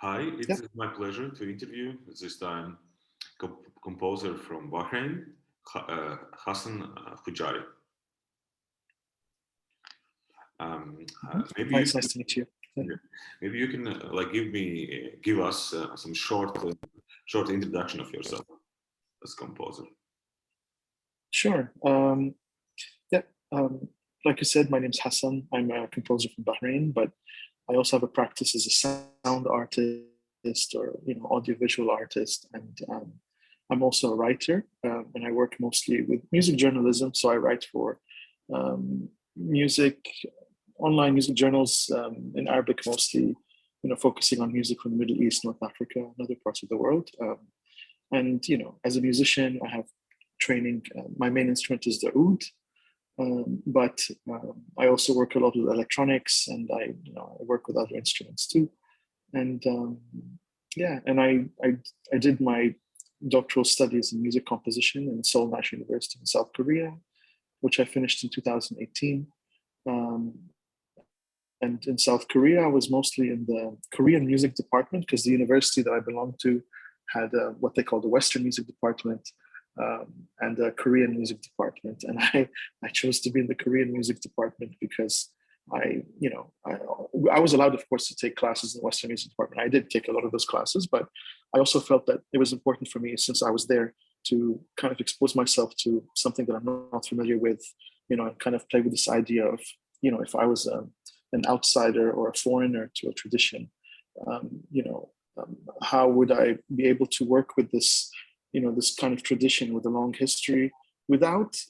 Hi, it Yeah, is my pleasure to interview this time composer from Bahrain, Hasan Hujairi. Maybe you nice to meet you. Yeah. can, maybe you can give us some short introduction of yourself as composer. Sure. Yeah. Um, like you said, my name's Hassan. I'm a composer from Bahrain, but I also have a practice as a sound artist or audiovisual artist, and I'm also a writer. And I work mostly with music journalism. So I write for music, online music journals in Arabic mostly. Focusing on music from the Middle East, North Africa, and other parts of the world. And as a musician, I have training. My main instrument is the oud, but I also work a lot with electronics, and I work with other instruments too. And yeah, and I did my doctoral studies in music composition in Seoul National University in South Korea, which I finished in 2018. Um, and in South Korea, I was mostly in the Korean music department because the university that I belonged to had what they call the Western music department um, and the Korean music department. And I chose to be in the Korean music department because I was allowed, of course, to take classes in the Western music department. I did take a lot of those classes, but I also felt that it was important for me, since I was there, to kind of expose myself to something that I'm not familiar with, and kind of play with this idea of, if I was an outsider or a foreigner to a tradition, how would I be able to work with this, this kind of tradition with a long history without,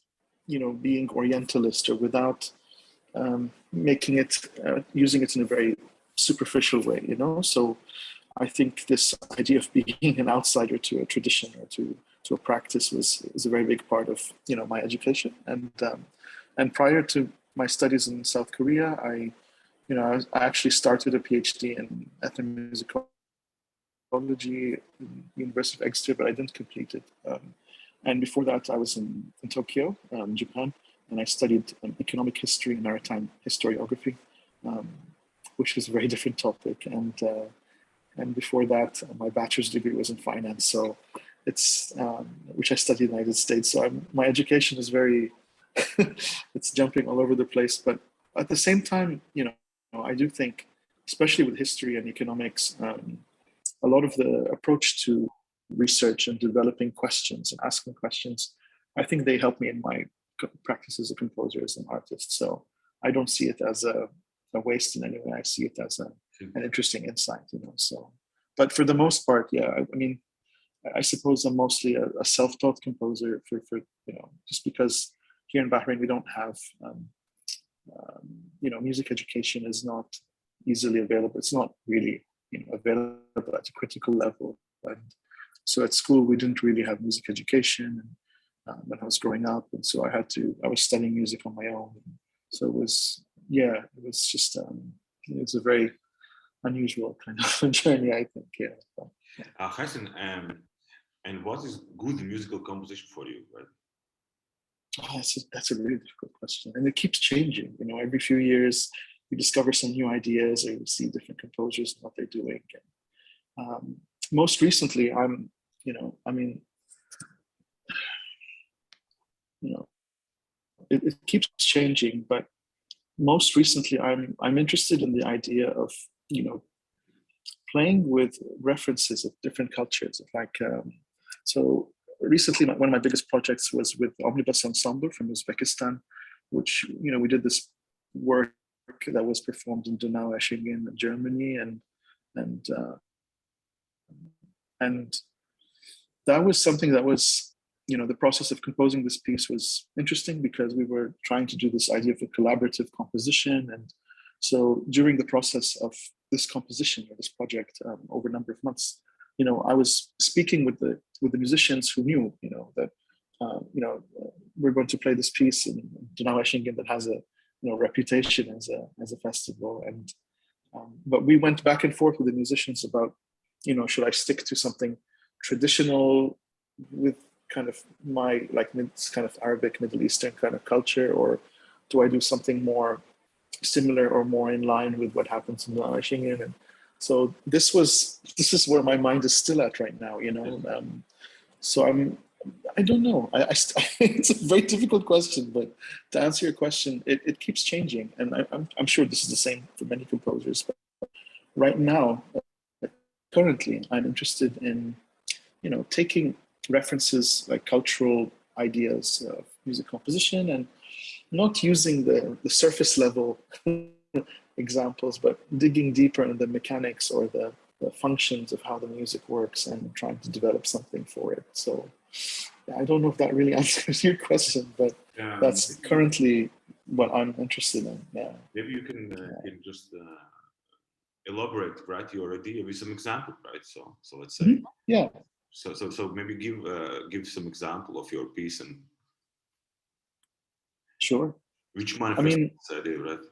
being Orientalist, or without making it, using it in a very superficial way, So I think this idea of being an outsider to a tradition or to a practice is a very big part of my education. And prior to my studies in South Korea, I actually started a PhD in ethnomusicology in University of Exeter, but I didn't complete it. And before that, I was in Tokyo, Japan, and I studied economic history and maritime historiography, um, which is a very different topic. And before that, my bachelor's degree was in finance, so it's which I studied in the United States. So my education is very it's jumping all over the place. But at the same time, I do think, especially with history and economics, a lot of the approach to research and developing questions and asking questions, I think they help me in my practice as a composer, as an artist. So I don't see it as a waste in any way. I see it as an interesting insight, So, but for the most part, yeah, I mean, I suppose I'm mostly a self-taught composer for just because here in Bahrain we don't have music education is not easily available. It's not really available at a critical level. And so at school we didn't really have music education when I was growing up, and so I was studying music on my own. So it was just it was a very unusual kind of journey, I think. Yeah. Hassan, and what is good musical composition for you? Right? Oh, that's a really difficult question, and it keeps changing. Every few years you discover some new ideas, or you see different composers and what they're doing. And, most recently, I mean, it keeps changing, but most recently, I'm interested in the idea of playing with references of different cultures. So recently, one of my biggest projects was with Omnibus Ensemble from Uzbekistan, which we did this work that was performed in Donau, Eschingen, Germany, and and that was something that was, the process of composing this piece was interesting because we were trying to do this idea of a collaborative composition. And so during the process of this composition or this project over a number of months, I was speaking with the musicians who knew, that we're going to play this piece in Donau Eschingen that has a reputation as a festival. And but we went back and forth with the musicians about, should I stick to something traditional with kind of my kind of Arabic Middle Eastern kind of culture, or do I do something more similar or more in line with what happens in Bahrain? So this is where my mind is still at right now, you know. So I don't know. It's a very difficult question, but to answer your question, it keeps changing, and I'm sure this is the same for many composers. But right now, currently, I'm interested in, you know, taking references like cultural ideas of music composition and not using the surface level examples, but digging deeper in the mechanics or the functions of how the music works and trying to develop something for it. So yeah, I don't know if that really answers your question, but that's currently what I'm interested in. Yeah. Maybe you can just elaborate, right, your idea with some example, right? So let's say, yeah. So maybe give some example of your piece and sure, which manifests this idea, right?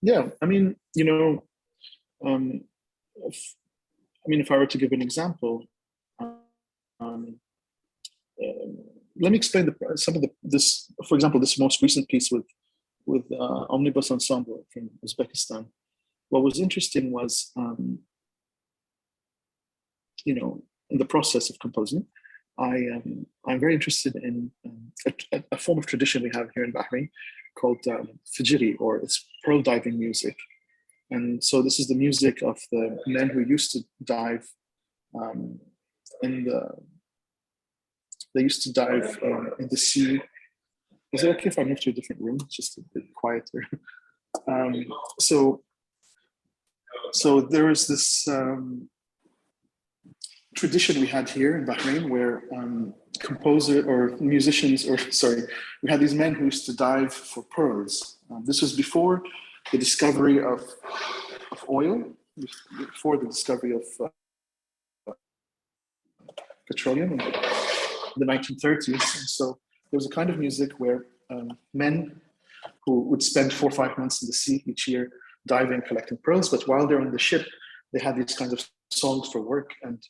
Yeah, I mean, you know, if I were to give an example, let me explain some of this. For example, this most recent piece with Omnibus Ensemble from Uzbekistan. What was interesting was, you know, in the process of composing, I'm very interested in a form of tradition we have here in Bahrain called Fajiri, or it's pearl diving music. And so this is the music of the men who used to dive they used to dive in the sea. Is it okay if I move to a different room? It's just a bit quieter. So there is this tradition we had here in Bahrain where we had these men who used to dive for pearls. This was before the discovery of oil, before the discovery of petroleum in the 1930s. And so there was a kind of music where men who would spend 4 or 5 months in the sea each year diving, collecting pearls, but while they're on the ship, they had these kinds of songs for work. And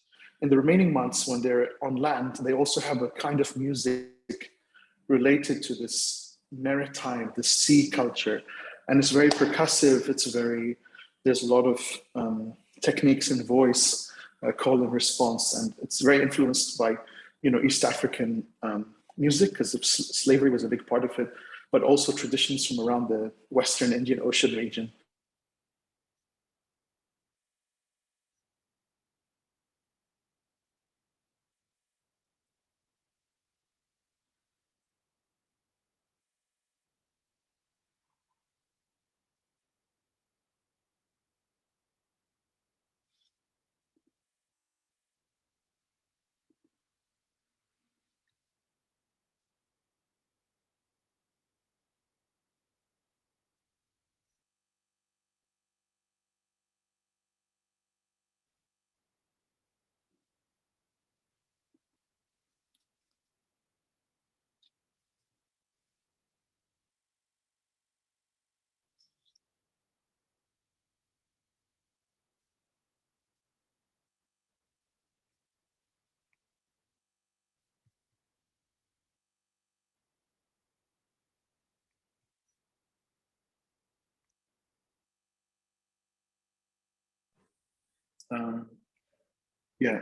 in the remaining months when they're on land, they also have a kind of music related to this maritime, the sea culture. And it's very percussive. There's a lot of techniques in voice, call and response. And it's very influenced by, you know, East African music, because slavery was a big part of it, but also traditions from around the Western Indian Ocean region.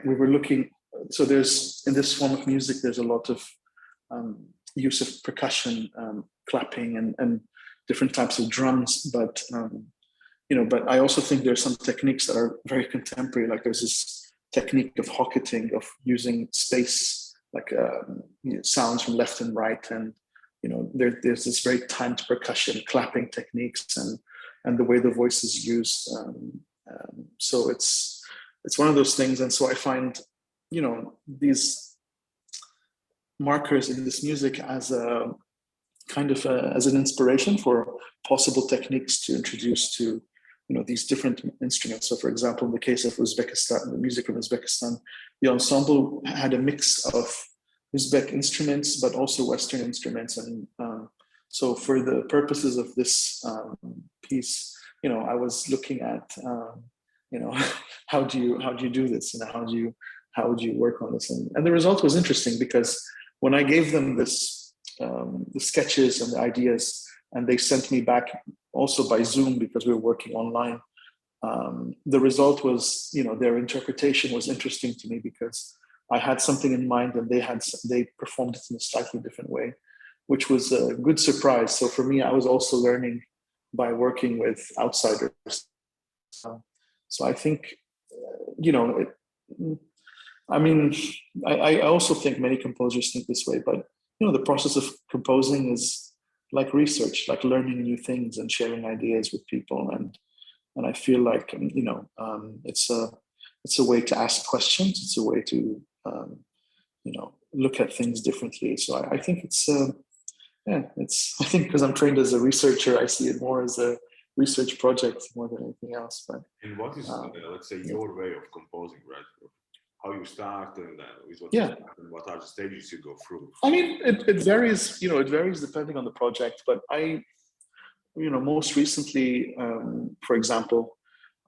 We were looking, so there's, in this form of music, there's a lot of use of percussion, clapping and different types of drums, but but I also think there's some techniques that are very contemporary, like there's this technique of hocketing, of using space, like sounds from left and right, and there's this very timed percussion, clapping techniques, and the way the voice is used. So it's one of those things, and so I find these markers in this music as a kind of as an inspiration for possible techniques to introduce to these different instruments. So for example, in the case of Uzbekistan, the music from Uzbekistan, the ensemble had a mix of Uzbek instruments but also Western instruments, and so for the purposes of this piece, I was looking at how do you do this, how would you work on this, and the result was interesting, because when I gave them this the sketches and the ideas, and they sent me back also by Zoom because we were working online, the result was, their interpretation was interesting to me because I had something in mind and they performed it in a slightly different way, which was a good surprise. So for me, I was also learning by working with outsiders. So I think, I also think many composers think this way, but the process of composing is like research, like learning new things and sharing ideas with people. And I feel like, it's a way to ask questions. It's a way to, look at things differently. So I think I think because I'm trained as a researcher, I see it more as a research project more than anything else. But and what is, let's say, your way of composing, right? How you start and with what and what are the stages you go through? I mean, it varies. It varies depending on the project. But most recently, for example,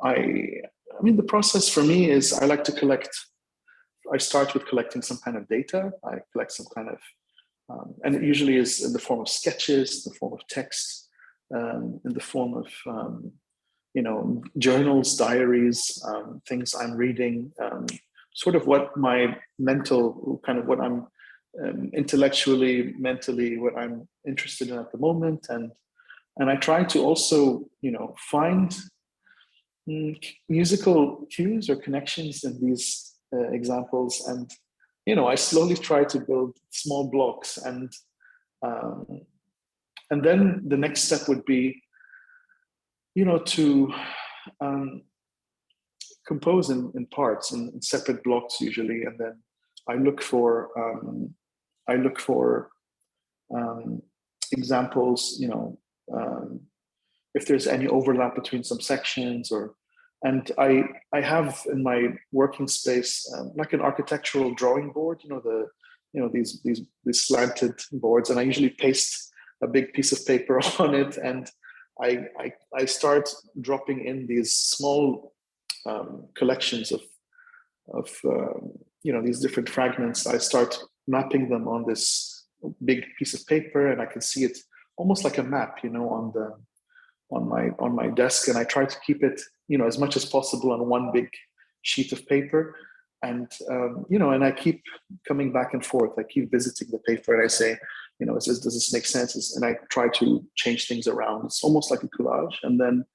the process for me is I like to collect. I start with collecting some kind of data. I collect some kind of, and it usually is in the form of sketches, in the form of text, in the form of, journals, diaries, things I'm reading, sort of what my mental, kind of what I'm intellectually, mentally, what I'm interested in at the moment. And I try to also, find musical cues or connections in these examples, and I slowly try to build small blocks, and then the next step would be to compose in parts, in separate blocks usually, and then I look for examples, if there's any overlap between some sections, and I have in my working space like an architectural drawing board, these slanted boards, and I usually paste a big piece of paper on it, and I start dropping in these small collections of these different fragments. I start mapping them on this big piece of paper, and I can see it almost like a map, on my desk, and I try to keep it, as much as possible on one big sheet of paper. And and I keep coming back and forth. I keep visiting the paper, and I say, does this make sense? And I try to change things around. It's almost like a collage. And then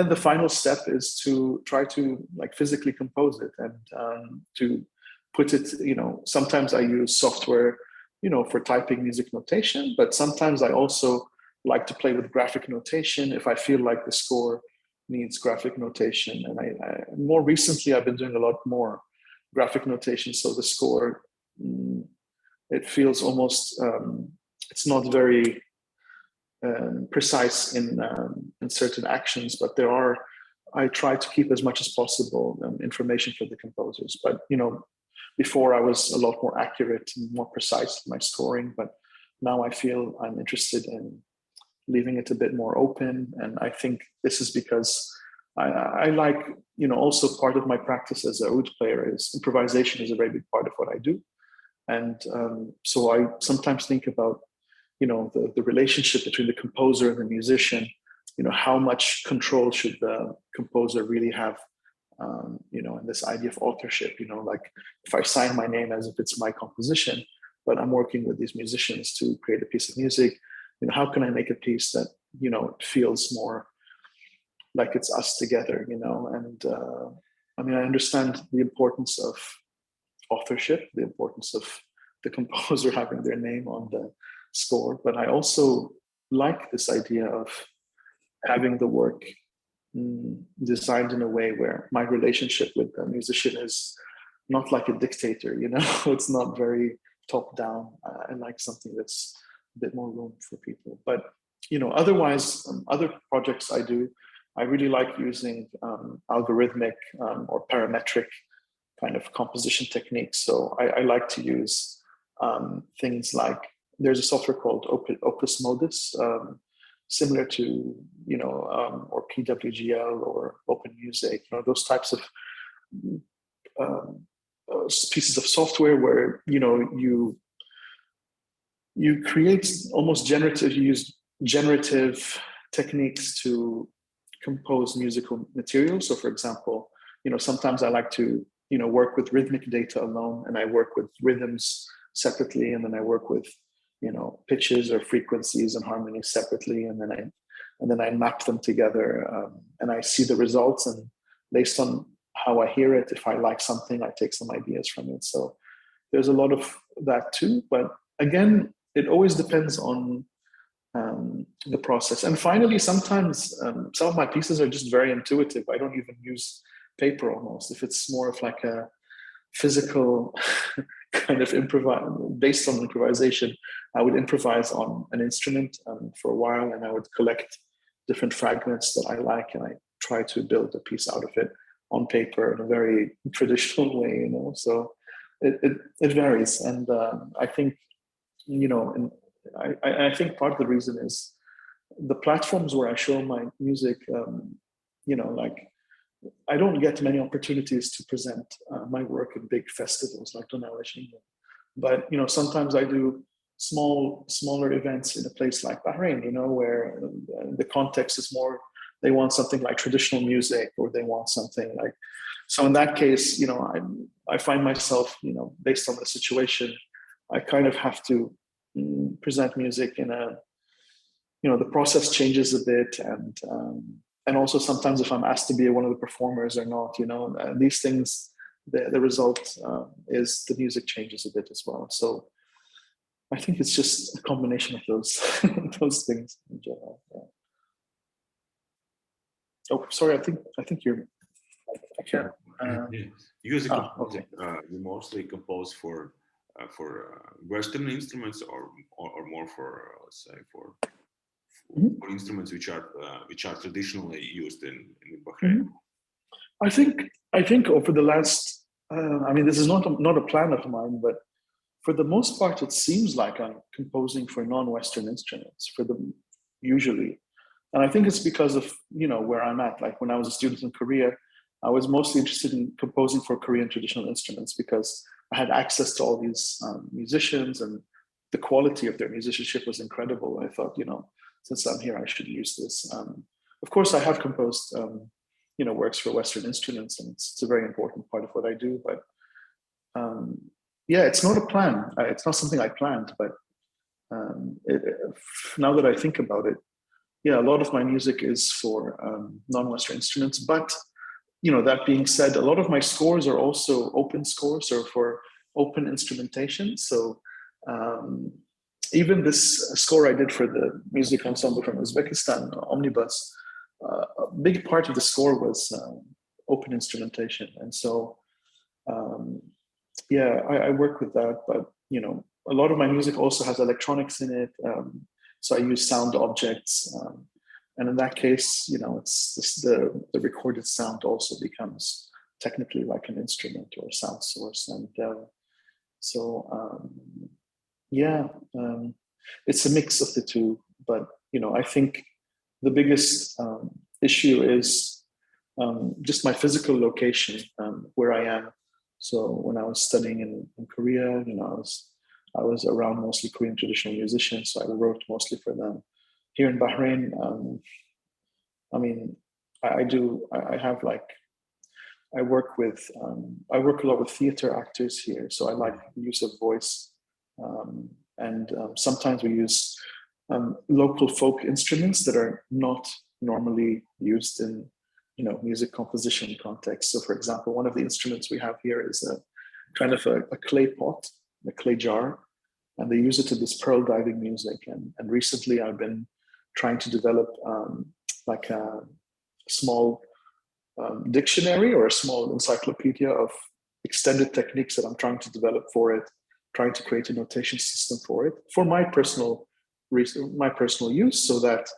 the final step is to try to physically compose it, and to put it. Sometimes I use software, for typing music notation, but sometimes I also like to play with graphic notation if I feel like the score needs graphic notation. And I more recently, I've been doing a lot more graphic notation. So the score, it feels almost, it's not very precise in certain actions, but I try to keep as much as possible information for the composers. But, before I was a lot more accurate and more precise in my scoring, but now I feel I'm interested in leaving it a bit more open. And I think this is because I like, also part of my practice as a oud player is improvisation is a very big part of what I do. And so I sometimes think about, the relationship between the composer and the musician, how much control should the composer really have, and this idea of authorship, like if I sign my name as if it's my composition, but I'm working with these musicians to create a piece of music, how can I make a piece that, feels more like it's us together, and I understand the importance of authorship, the importance of the composer having their name on the score, but I also like this idea of having the work designed in a way where my relationship with the musician is not like a dictator, it's not very top down. I like something that's a bit more room for people. But otherwise, other projects I do, I really like using algorithmic or parametric kind of composition techniques. So I like to use things like, there's a software called Opus Modus, similar to or PWGL or Open Music, those types of pieces of software where you create almost generative, you use generative techniques to compose musical material. So for example, sometimes I like to, work with rhythmic data alone, and I work with rhythms separately, and then I work with, pitches or frequencies and harmonies separately, and then I map them together, and I see the results, and based on how I hear it, if I like something, I take some ideas from it. So there's a lot of that too, but again, it always depends on the process. And finally, sometimes some of my pieces are just very intuitive. I don't even use paper almost. If it's more of like a physical kind of based on improvisation, I would improvise on an instrument for a while, and I would collect different fragments that I like, and I try to build a piece out of it on paper in a very traditional way, So it varies, and I think, and I think part of the reason is the platforms where I show my music. Like, I don't get many opportunities to present my work in big festivals like Donauesh, England. But sometimes I do smaller events in a place like Bahrain, where the context is more, they want something like traditional music, or they want something like. So in that case, I find myself, based on the situation, I kind of have to present music in a, the process changes a bit, and also sometimes if I'm asked to be one of the performers or not, these things, the result is the music changes a bit as well. So I think it's just a combination of those those things in general. Yeah. Oh, sorry. I think you're. I can't. You as a composer, okay. You mostly compose for Western instruments, or more for, let's say, for instruments which are traditionally used in Bahrain. I think over the last, this is not a plan of mine, but for the most part, it seems like I'm composing for non-Western instruments usually. And I think it's because of, where I'm at. Like when I was a student in Korea, I was mostly interested in composing for Korean traditional instruments because I had access to all these musicians, and the quality of their musicianship was incredible. I thought, since I'm here, I should use this. Of course, I have composed, works for Western instruments, and it's a very important part of what I do. But it's not a plan. It's not something I planned. But now that I think about it, a lot of my music is for non-Western instruments. But that being said, a lot of my scores are also open scores, or for open instrumentation. So even this score I did for the music ensemble from Uzbekistan, Omnibus, a big part of the score was open instrumentation. And so, I work with that. But, a lot of my music also has electronics in it. So I use sound objects. And in that case, it's the recorded sound also becomes technically like an instrument or a sound source. And it's a mix of the two. But, I think the biggest issue is just my physical location, where I am. So when I was studying in Korea, I was around mostly Korean traditional musicians, so I wrote mostly for them. Here in Bahrain, I work a lot with theater actors here, so I like the use of voice, and sometimes we use local folk instruments that are not normally used in music composition context. So, for example, one of the instruments we have here is a kind of a clay pot, a clay jar, and they use it to this pearl diving music. And recently, I've been trying to develop like a small dictionary or a small encyclopedia of extended techniques that I'm trying to develop for it, trying to create a notation system for it for my personal use, so that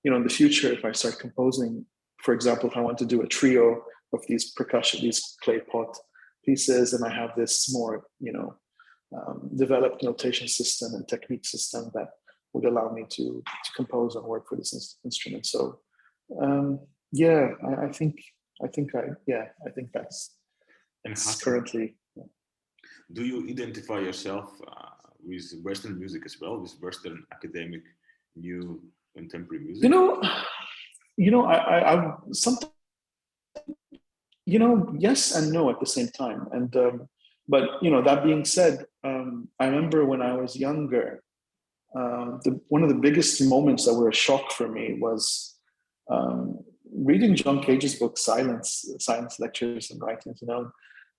in the future, if I start composing, for example, if I want to do a trio of these clay pot pieces, and I have this more developed notation system and technique system that would allow me to compose and work for this instrument. So I think that's currently. Yeah. Do you identify yourself with Western music as well, with Western academic new contemporary music? I sometimes, yes and no at the same time. And but that being said, I remember when I was younger, one of the biggest moments that were a shock for me was reading John Cage's book Silence Lectures and Writings.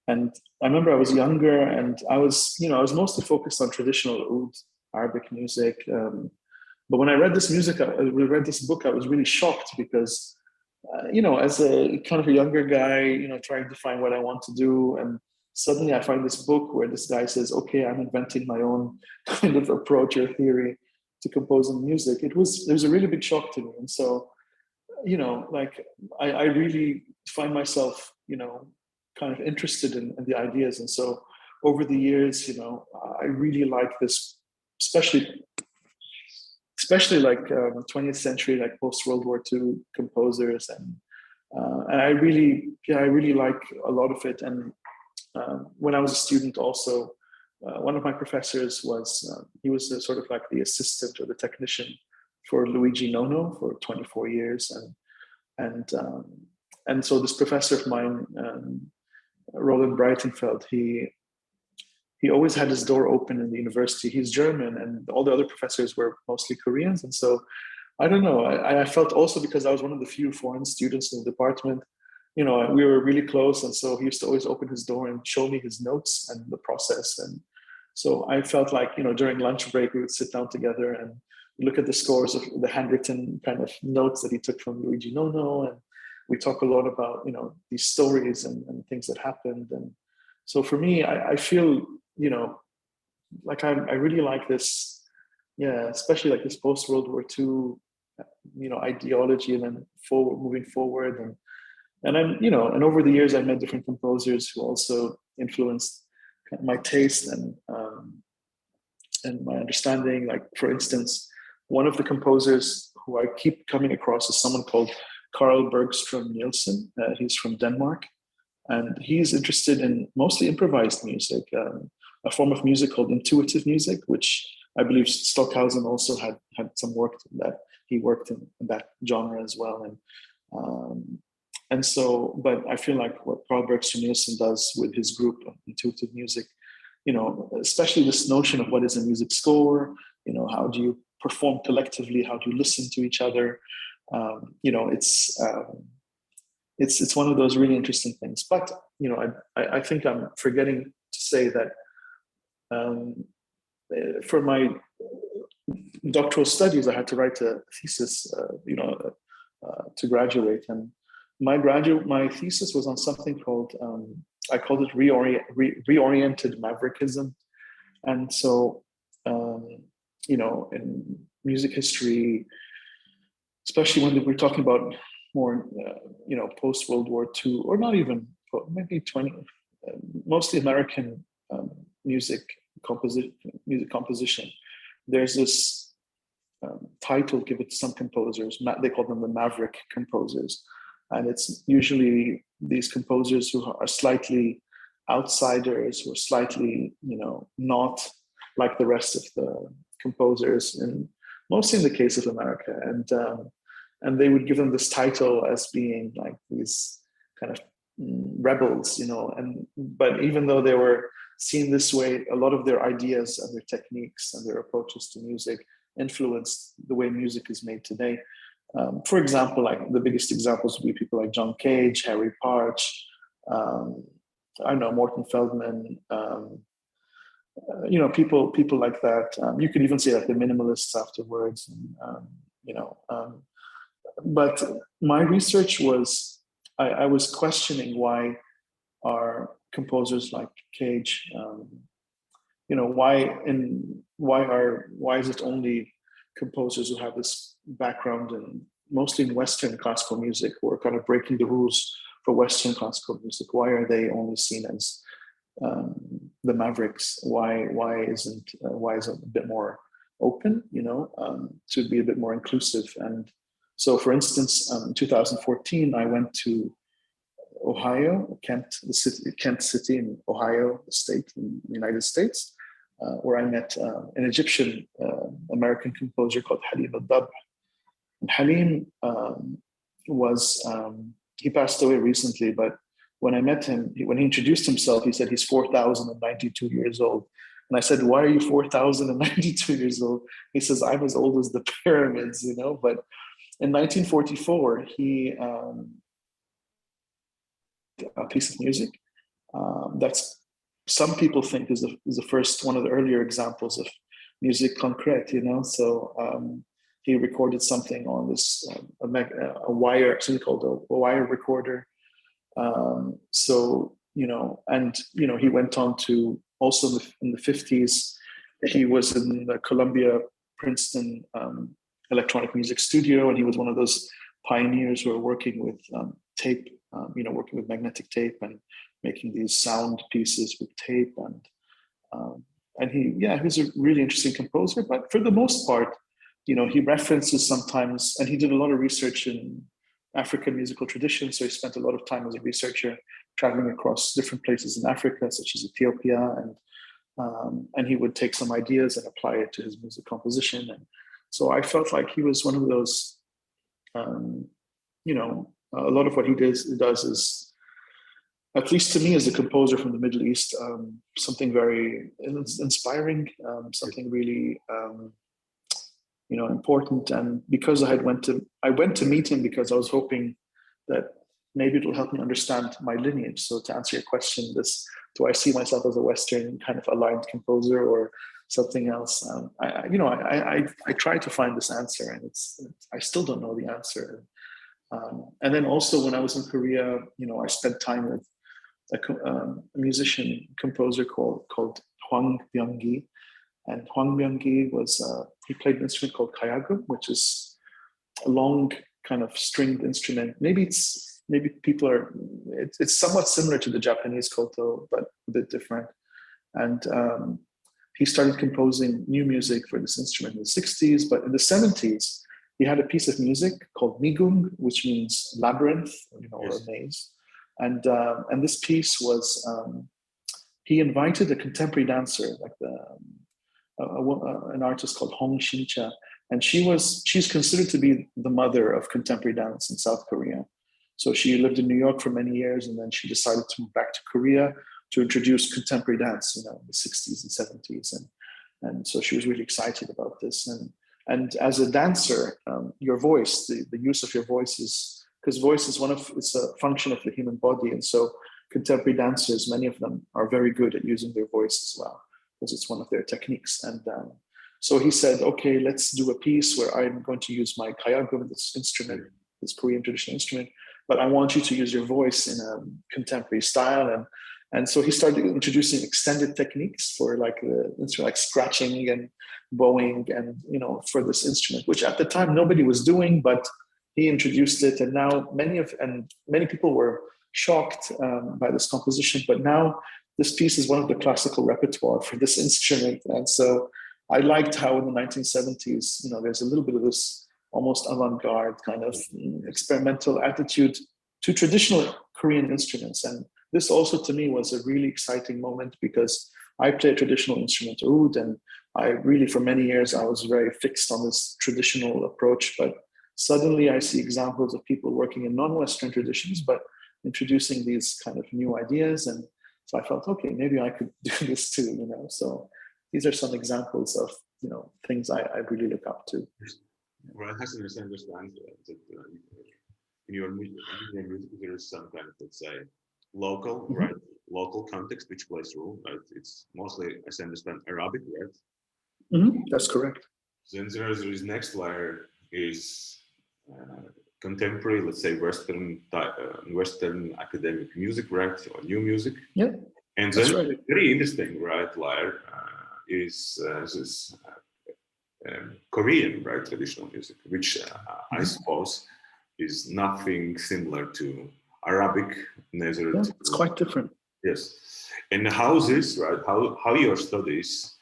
And I remember I was younger, and I was mostly focused on traditional oud, Arabic music. But when I read this book, I was really shocked because, as a kind of a younger guy, trying to find what I want to do, and suddenly I find this book where this guy says, "Okay, I'm inventing my own kind of approach or theory to composing music." It was a really big shock to me, and so, like I really find myself, kind of interested in the ideas, and so over the years, I really like this, especially like 20th century, like post World War II composers, and I really like a lot of it. And when I was a student, also, one of my professors he was sort of like the assistant or the technician for Luigi Nono for 24 years, and so this professor of mine, Roland Breitenfeld, he always had his door open in the university. He's German, and all the other professors were mostly Koreans. And so, I don't know, I felt also, because I was one of the few foreign students in the department, we were really close. And so he used to always open his door and show me his notes and the process. And so I felt like, during lunch break, we would sit down together and look at the scores of the handwritten kind of notes that he took from Luigi Nono. And we talk a lot about, these stories and things that happened. And so for me, I feel, like I really like this, especially like this post World War II, ideology, and then moving forward, and I'm, and over the years I met different composers who also influenced my taste and my understanding. Like, for instance, one of the composers who I keep coming across is someone called Carl Bergstrom Nielsen. He's from Denmark, and he's interested in mostly improvised music. A form of music called intuitive music, which I believe Stockhausen also had some work that he worked in that genre as well. And so, but I feel like what Carl Bergstrom Nielsen does with his group of intuitive music, especially this notion of what is a music score, how do you perform collectively, how do you listen to each other, it's one of those really interesting things. But I think I'm forgetting to say that for my doctoral studies, I had to write a thesis, to graduate, and my thesis was on something called I called it reoriented maverickism. And so in music history, especially when we're talking about more post World War II, or not even, maybe mostly American music composition, there's this title given to some composers. They call them the maverick composers, and it's usually these composers who are slightly outsiders, who are slightly not like the rest of the composers, and mostly in the case of America, and they would give them this title as being like these kind of rebels, but even though they were seen this way, a lot of their ideas and their techniques and their approaches to music influenced the way music is made today. For example, like the biggest examples would be people like John Cage, Harry Parch, I don't know, Morton Feldman, people like that. You could even say like the minimalists afterwards, but my research was, I was questioning why are composers like Cage, why is it only composers who have this background in mostly in Western classical music, who are kind of breaking the rules for Western classical music? Why are they only seen as the mavericks? Why isn't it a bit more open, to be a bit more inclusive? And so, for instance, in 2014, I went to Ohio, Kent City in Ohio, the state in the United States, where I met an Egyptian American composer called Halim al-Dab. And Halim was, he passed away recently, but when I met him, when he introduced himself, he said he's 4,092 years old. And I said, why are you 4,092 years old? He says, I'm as old as the pyramids, you know. But in 1944, he a piece of music that's some people think is the first, one of the earlier examples of music concrete, you know. So he recorded something on this a wire, something called a wire recorder. So, you know, and, you know, he went on to also in the 50s, he was in the Columbia Princeton electronic music studio, and he was one of those pioneers who are working with tape, you know, working with magnetic tape and making these sound pieces with tape. And he was a really interesting composer, but for the most part, you know, he references sometimes, and he did a lot of research in African musical traditions. So he spent a lot of time as a researcher traveling across different places in Africa, such as Ethiopia, and he would take some ideas and apply it to his music composition. And so I felt like he was one of those, you know, a lot of what he does is, at least to me as a composer from the Middle East, something very inspiring, something really, you know, important. And because I went to meet him because I was hoping that maybe it will help me understand my lineage. So to answer your question, do I see myself as a Western kind of aligned composer or something else? I try to find this answer, and I still don't know the answer. And then also when I was in Korea, you know, I spent time with a musician composer called Hwang Byung-gi. And Hwang Byung-gi was, he played an instrument called kayagum, which is a long kind of stringed instrument. Maybe it's somewhat similar to the Japanese koto, but a bit different. And he started composing new music for this instrument in the 60s, but in the 70s, he had a piece of music called migung, which means labyrinth, you know, yes, or a maze. And this piece was, he invited a contemporary dancer, like an artist called Hong Shin-cha, and she's considered to be the mother of contemporary dance in South Korea. So she lived in New York for many years, and then she decided to move back to Korea to introduce contemporary dance, you know, in the 60s and 70s, and so she was really excited about this. And as a dancer, your voice, the use of your voice is, because voice is it's a function of the human body, and so contemporary dancers, many of them are very good at using their voice as well, because it's one of their techniques. And so he said, okay, let's do a piece where I'm going to use my kayagum, this instrument, this Korean traditional instrument, but I want you to use your voice in a contemporary style. And so he started introducing extended techniques for like the instrument, like scratching and bowing, and, you know, for this instrument, which at the time nobody was doing, but he introduced it. And now many people were shocked by this composition, but now this piece is one of the classical repertoire for this instrument. And so I liked how in the 1970s, you know, there's a little bit of this almost avant-garde kind of experimental attitude to traditional Korean instruments. And this also to me was a really exciting moment, because I play a traditional instrument, oud, and I really, for many years, I was very fixed on this traditional approach. But suddenly I see examples of people working in non-Western traditions, but introducing these kind of new ideas. And so I felt, okay, maybe I could do this too, you know. So these are some examples of, you know, things I really look up to. Well, Hasan, I understand that in your music there is some kind of, let's say, local, mm-hmm, right? Local context which plays a role, right? It's mostly, as I understand, Arabic, right? Mm-hmm. That's correct. Then there is next layer is contemporary, let's say, Western academic music, right? Or new music. Yeah. And then right, very interesting, right, layer is this Korean, right, traditional music, which I suppose is nothing similar to Arabic, neither. Yeah, it's quite different. Yes, and how this, right? How your studies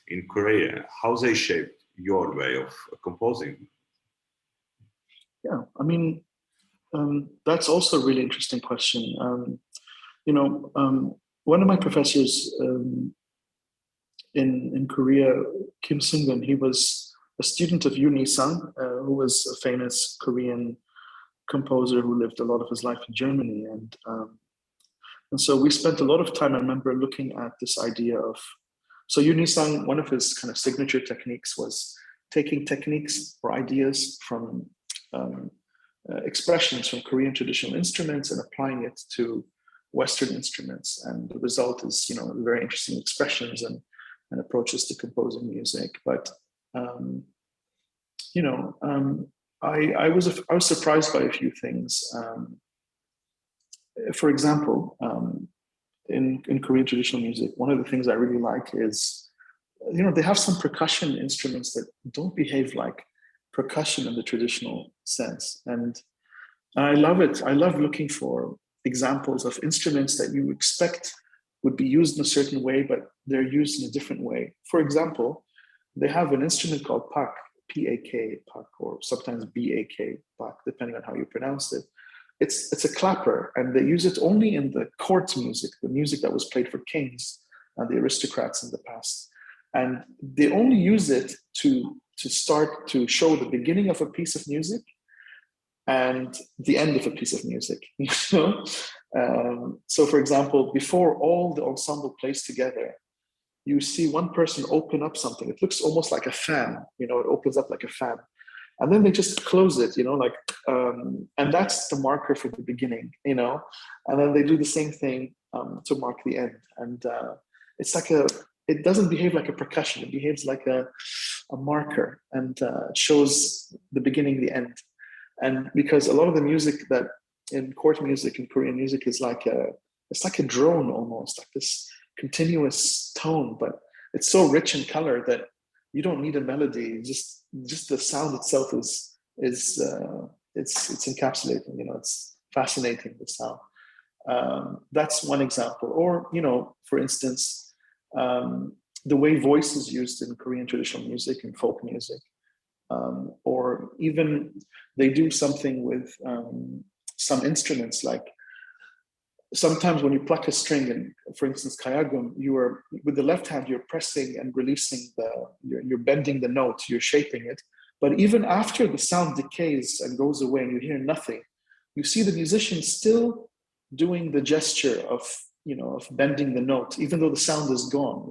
in Korea, how they shaped your way of composing? Yeah, I mean, that's also a really interesting question. You know, one of my professors in Korea, Kim Sung-gun, he was a student of Yu Nissan, who was a famous Korean composer who lived a lot of his life in Germany. And so we spent a lot of time, I remember, looking at this idea of, so Yu Nissan, one of his kind of signature techniques was taking techniques or ideas from expressions from Korean traditional instruments and applying it to Western instruments. And the result is, very interesting expressions and approaches to composing music. But, I was surprised by a few things. For example, in Korean traditional music, one of the things I really like is, they have some percussion instruments that don't behave like percussion in the traditional sense. And I love it. I love looking for examples of instruments that you expect would be used in a certain way, but they're used in a different way. For example, they have an instrument called pak, P-A-K, pak, or sometimes B-A-K, pak, depending on how you pronounce it. It's a clapper, and they use it only in the court music, the music that was played for kings and the aristocrats in the past. And they only use it to start to show the beginning of a piece of music and the end of a piece of music. So for example, before all the ensemble plays together, you see one person open up something. It looks almost like a fan, it opens up like a fan. And then they just close it, and that's the marker for the beginning, and then they do the same thing to mark the end. And it's like it doesn't behave like a percussion, it behaves like a marker, and it shows the beginning, the end. And because a lot of the music that in court music and Korean music is it's like a drone almost, like this continuous tone, but it's so rich in color that you don't need a melody. Just the sound itself is it's encapsulating. It's fascinating, the sound. That's one example. Or for instance, the way voice is used in Korean traditional music and folk music, or even they do something with some instruments, like sometimes when you pluck a string, and for instance, kayagum, you are with the left hand, you're pressing and releasing you're bending the note, you're shaping it. But even after the sound decays and goes away and you hear nothing, you see the musician still doing the gesture of bending the note, even though the sound is gone,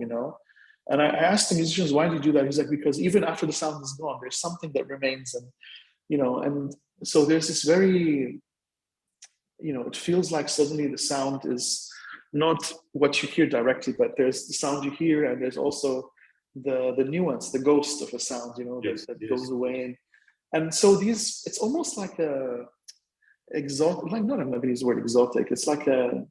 And I asked the musicians, why do you do that? He's like, because even after the sound is gone, there's something that remains. And, and so there's this very, it feels like suddenly the sound is not what you hear directly, but there's the sound you hear, and there's also the nuance, the ghost of a sound, that goes away. And so it's almost like exotic, I'm not going to use the word exotic. It's like a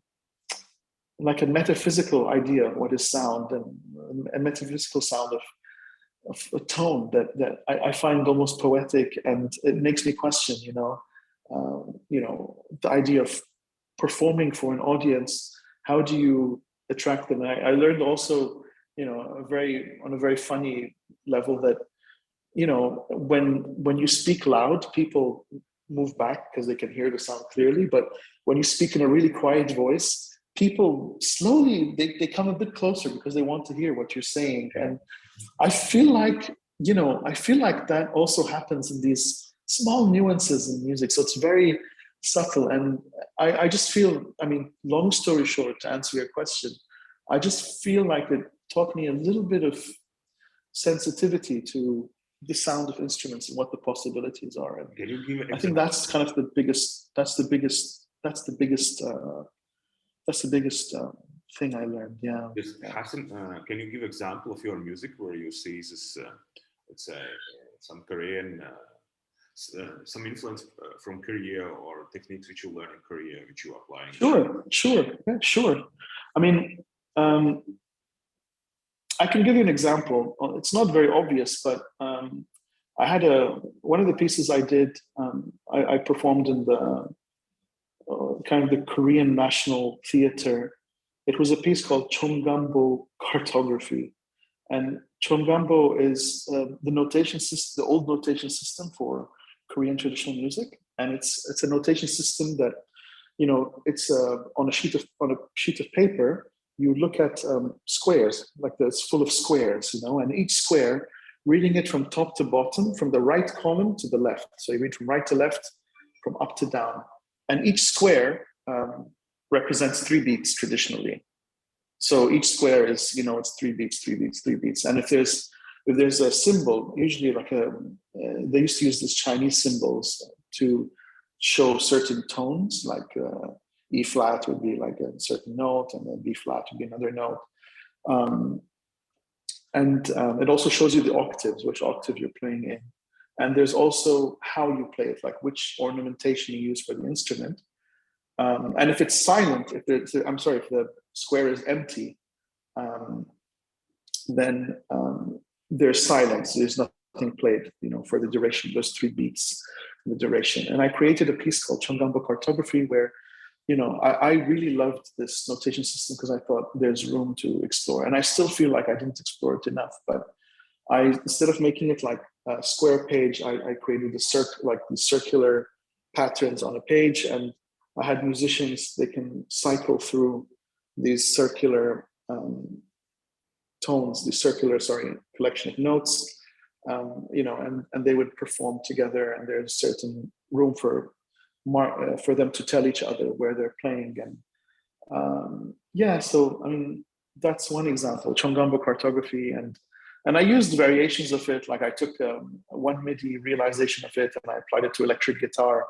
metaphysical idea of what is sound, and a metaphysical sound of a tone that I find almost poetic, and it makes me question, the idea of performing for an audience. How do you attract them? And I learned also, on a very funny level that, when you speak loud, people move back because they can hear the sound clearly. But when you speak in a really quiet voice, people slowly, they come a bit closer because they want to hear what you're saying. And I feel like that also happens in these small nuances in music. So it's very subtle. And I just feel, long story short, to answer your question, I just feel like it taught me a little bit of sensitivity to the sound of instruments and what the possibilities are. And can you give an I think that's kind of the biggest thing I learned. Yeah. Yes, Hasan, can you give example of your music where you see this, let's say, some Korean, some influence from Korea, or techniques which you learn in Korea, which you apply? Sure. I can give you an example. It's not very obvious, but I had one of the pieces I did. I performed in the kind of the Korean National Theater. It was a piece called Trungamba Cartography, and Trungamba is the notation system, the old notation system for Korean traditional music, and it's a notation system that, it's on a sheet of paper. You look at squares, like it's full of squares, and each square reading it from top to bottom, from the right column to the left. So you read from right to left, from up to down. And each square represents 3 beats traditionally. So each square is, you know, it's 3 beats, 3 beats, 3 beats. And if there's a symbol, usually like they used to use these Chinese symbols to show certain tones, like E flat would be like a certain note, and then B flat would be another note. And it also shows you the octaves, which octave you're playing in. And there's also how you play it, like which ornamentation you use for the instrument. And if it's silent, if the square is empty, then there's silence. There's nothing played, you know, for the duration. Those 3 beats, the duration. And I created a piece called Trungamba Cartography, where, you know, I really loved this notation system because I thought there's room to explore. And I still feel like I didn't explore it enough. But instead of making it like a square page, I created these circular patterns on a page, and I had musicians, they can cycle through these circular tones, collection of notes, you know, and they would perform together, and there's certain room for them to tell each other where they're playing. And yeah, so I mean, that's one example, Trungamba Cartography. And I used variations of it, like I took one MIDI realization of it and I applied it to electric guitar,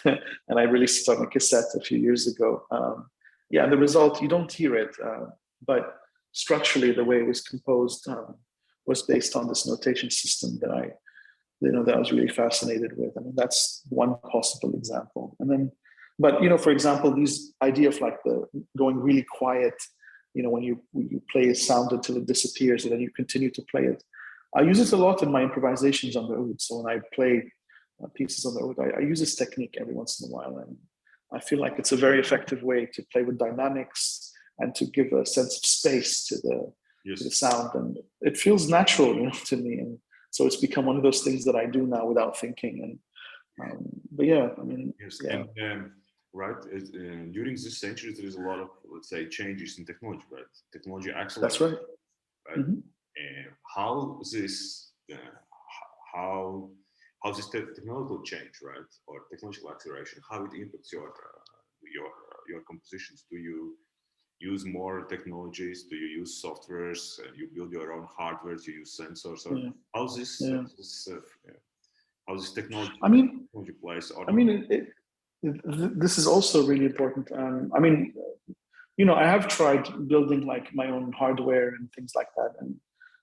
and I released it on a cassette a few years ago. Yeah, the result, you don't hear it, but structurally the way it was composed was based on this notation system that I was really fascinated with. I mean, that's one possible example. And then, but, you know, for example, these idea of like the going really quiet, you know, when you play a sound until it disappears and then you continue to play it. I use it a lot in my improvisations on the oud. So when I play pieces on the oud, I use this technique every once in a while. And I feel like it's a very effective way to play with dynamics and to give a sense of space to the sound. And it feels natural, you know, to me. And so it's become one of those things that I do now without thinking. And but yeah, I mean, yeah. And right, during this century, there is a lot of, let's say, changes in technology, right? Technology accelerates. That's right. Right? Mm-hmm. How this technological change, right, or technological acceleration, how it impacts your compositions? Do you use more technologies? Do you use softwares? You build your own hardware? Do you use sensors? Or how's this technology? I mean, technology plays? I mean, this is also really important. I mean, you know, I have tried building like my own hardware and things like that, and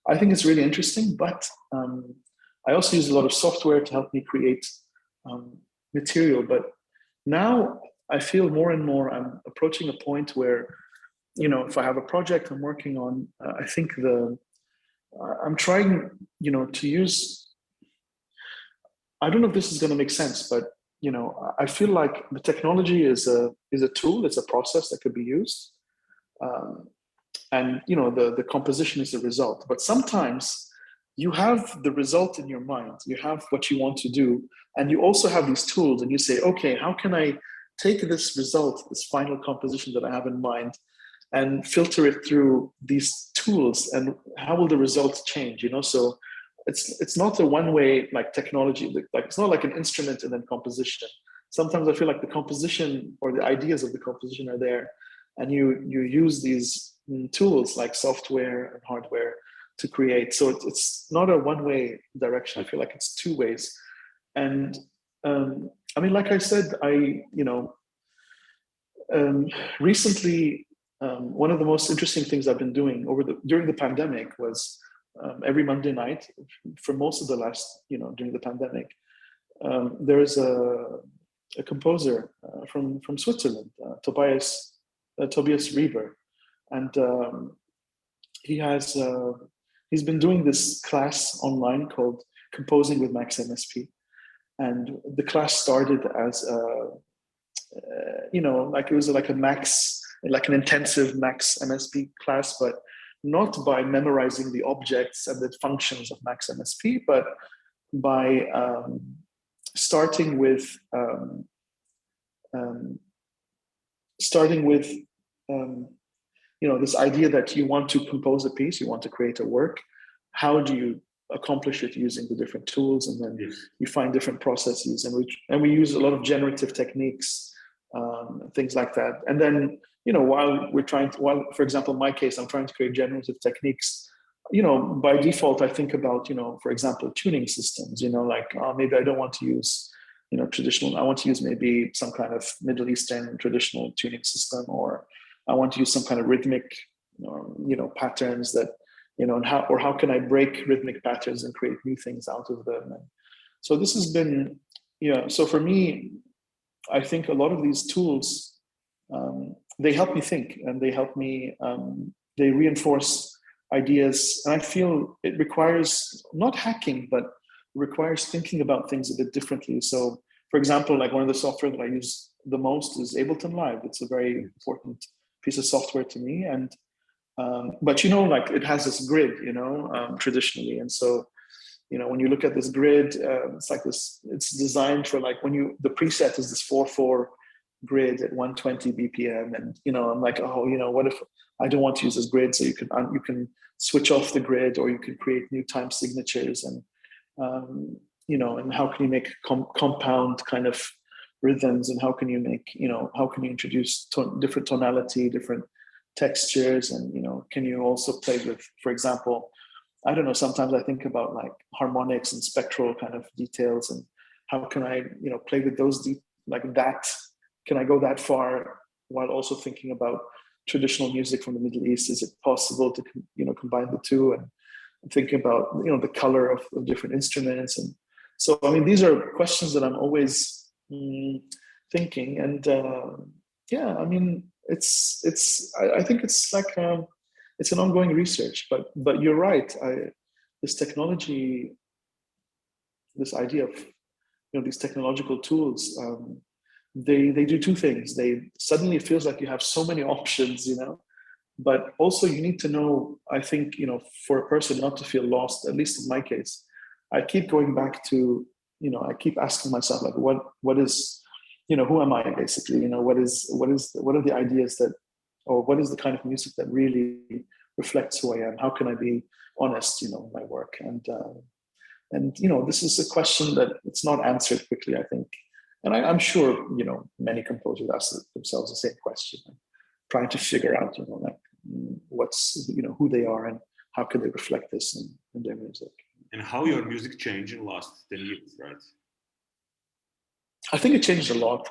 I think it's really interesting. But I also use a lot of software to help me create material. But now I feel more and more I'm approaching a point where, you know, if I have a project I'm working on, I think I'm trying, you know, to use. I don't know if this is going to make sense, but you know, I feel like the technology is a tool, it's a process that could be used, and you know, the composition is the result. But sometimes you have the result in your mind, you have what you want to do, and you also have these tools, and you say, okay, how can I take this result, this final composition that I have in mind, and filter it through these tools, and how will the result change? You know, so. It's not a one-way like technology. Like it's not like an instrument and then composition. Sometimes I feel like the composition or the ideas of the composition are there, and you use these tools like software and hardware to create. So it's not a one-way direction. I feel like it's 2 ways. And I mean, like I said, recently one of the most interesting things I've been doing during the pandemic was. Every Monday night, for most of the last, you know, during the pandemic, there is a composer from Switzerland, Tobias Reber, and he's been doing this class online called Composing with Max Msp, and the class started as you know, like it was like an intensive Max Msp class, but not by memorizing the objects and the functions of Max Msp, but by starting with you know, this idea that you want to compose a piece, you want to create a work. How do you accomplish it using the different tools, and then Yes. you find different processes, and we use a lot of generative techniques, things like that. And then, you know, while, for example, in my case, I'm trying to create generative techniques, you know, by default, I think about, you know, for example, tuning systems, you know, like maybe I don't want to use, you know, traditional, I want to use maybe some kind of Middle Eastern traditional tuning system, or I want to use some kind of rhythmic, you know, patterns that, you know, and how can I break rhythmic patterns and create new things out of them. And so this has been, you know, so for me, I think a lot of these tools, they help me think, and they help me, they reinforce ideas. And I feel it requires not hacking, but requires thinking about things a bit differently. So for example, like one of the software that I use the most is Ableton Live. It's a very important piece of software to me. And but you know, like it has this grid, you know, traditionally. And so, you know, when you look at this grid, it's like this, it's designed for like the preset is this 4/4 grid at 120 BPM. And, you know, I'm like, oh, you know, what if I don't want to use this grid? So you can switch off the grid, or you can create new time signatures. And, you know, and how can you make compound kind of rhythms, and how can you make, you know, how can you introduce different tonality, different textures, and, you know, can you also play with, for example, I don't know, sometimes I think about like harmonics and spectral kind of details, and how can I, you know, play with those like that, can I go that far while also thinking about traditional music from the Middle East? Is it possible to, you know, combine the two, and think about, you know, the color of different instruments? And so, I mean, these are questions that I'm always thinking. And yeah, I mean, I think it's like it's an ongoing research. But you're right. This technology, this idea of, you know, these technological tools, they do two things. They suddenly, it feels like you have so many options, you know. But also you need to know, I think, you know, for a person not to feel lost, at least in my case, I keep going back to, you know, I keep asking myself, like, what is, you know, who am I basically? You know, what are the ideas that, or what is the kind of music that really reflects who I am? How can I be honest, you know, in my work? And you know, this is a question that it's not answered quickly, I think. And I'm sure, you know, many composers ask themselves the same question, trying to figure out, you know, like what's, you know, who they are and how can they reflect this in their music. And how your music changed in the last 10 years, right? I think it changed a lot,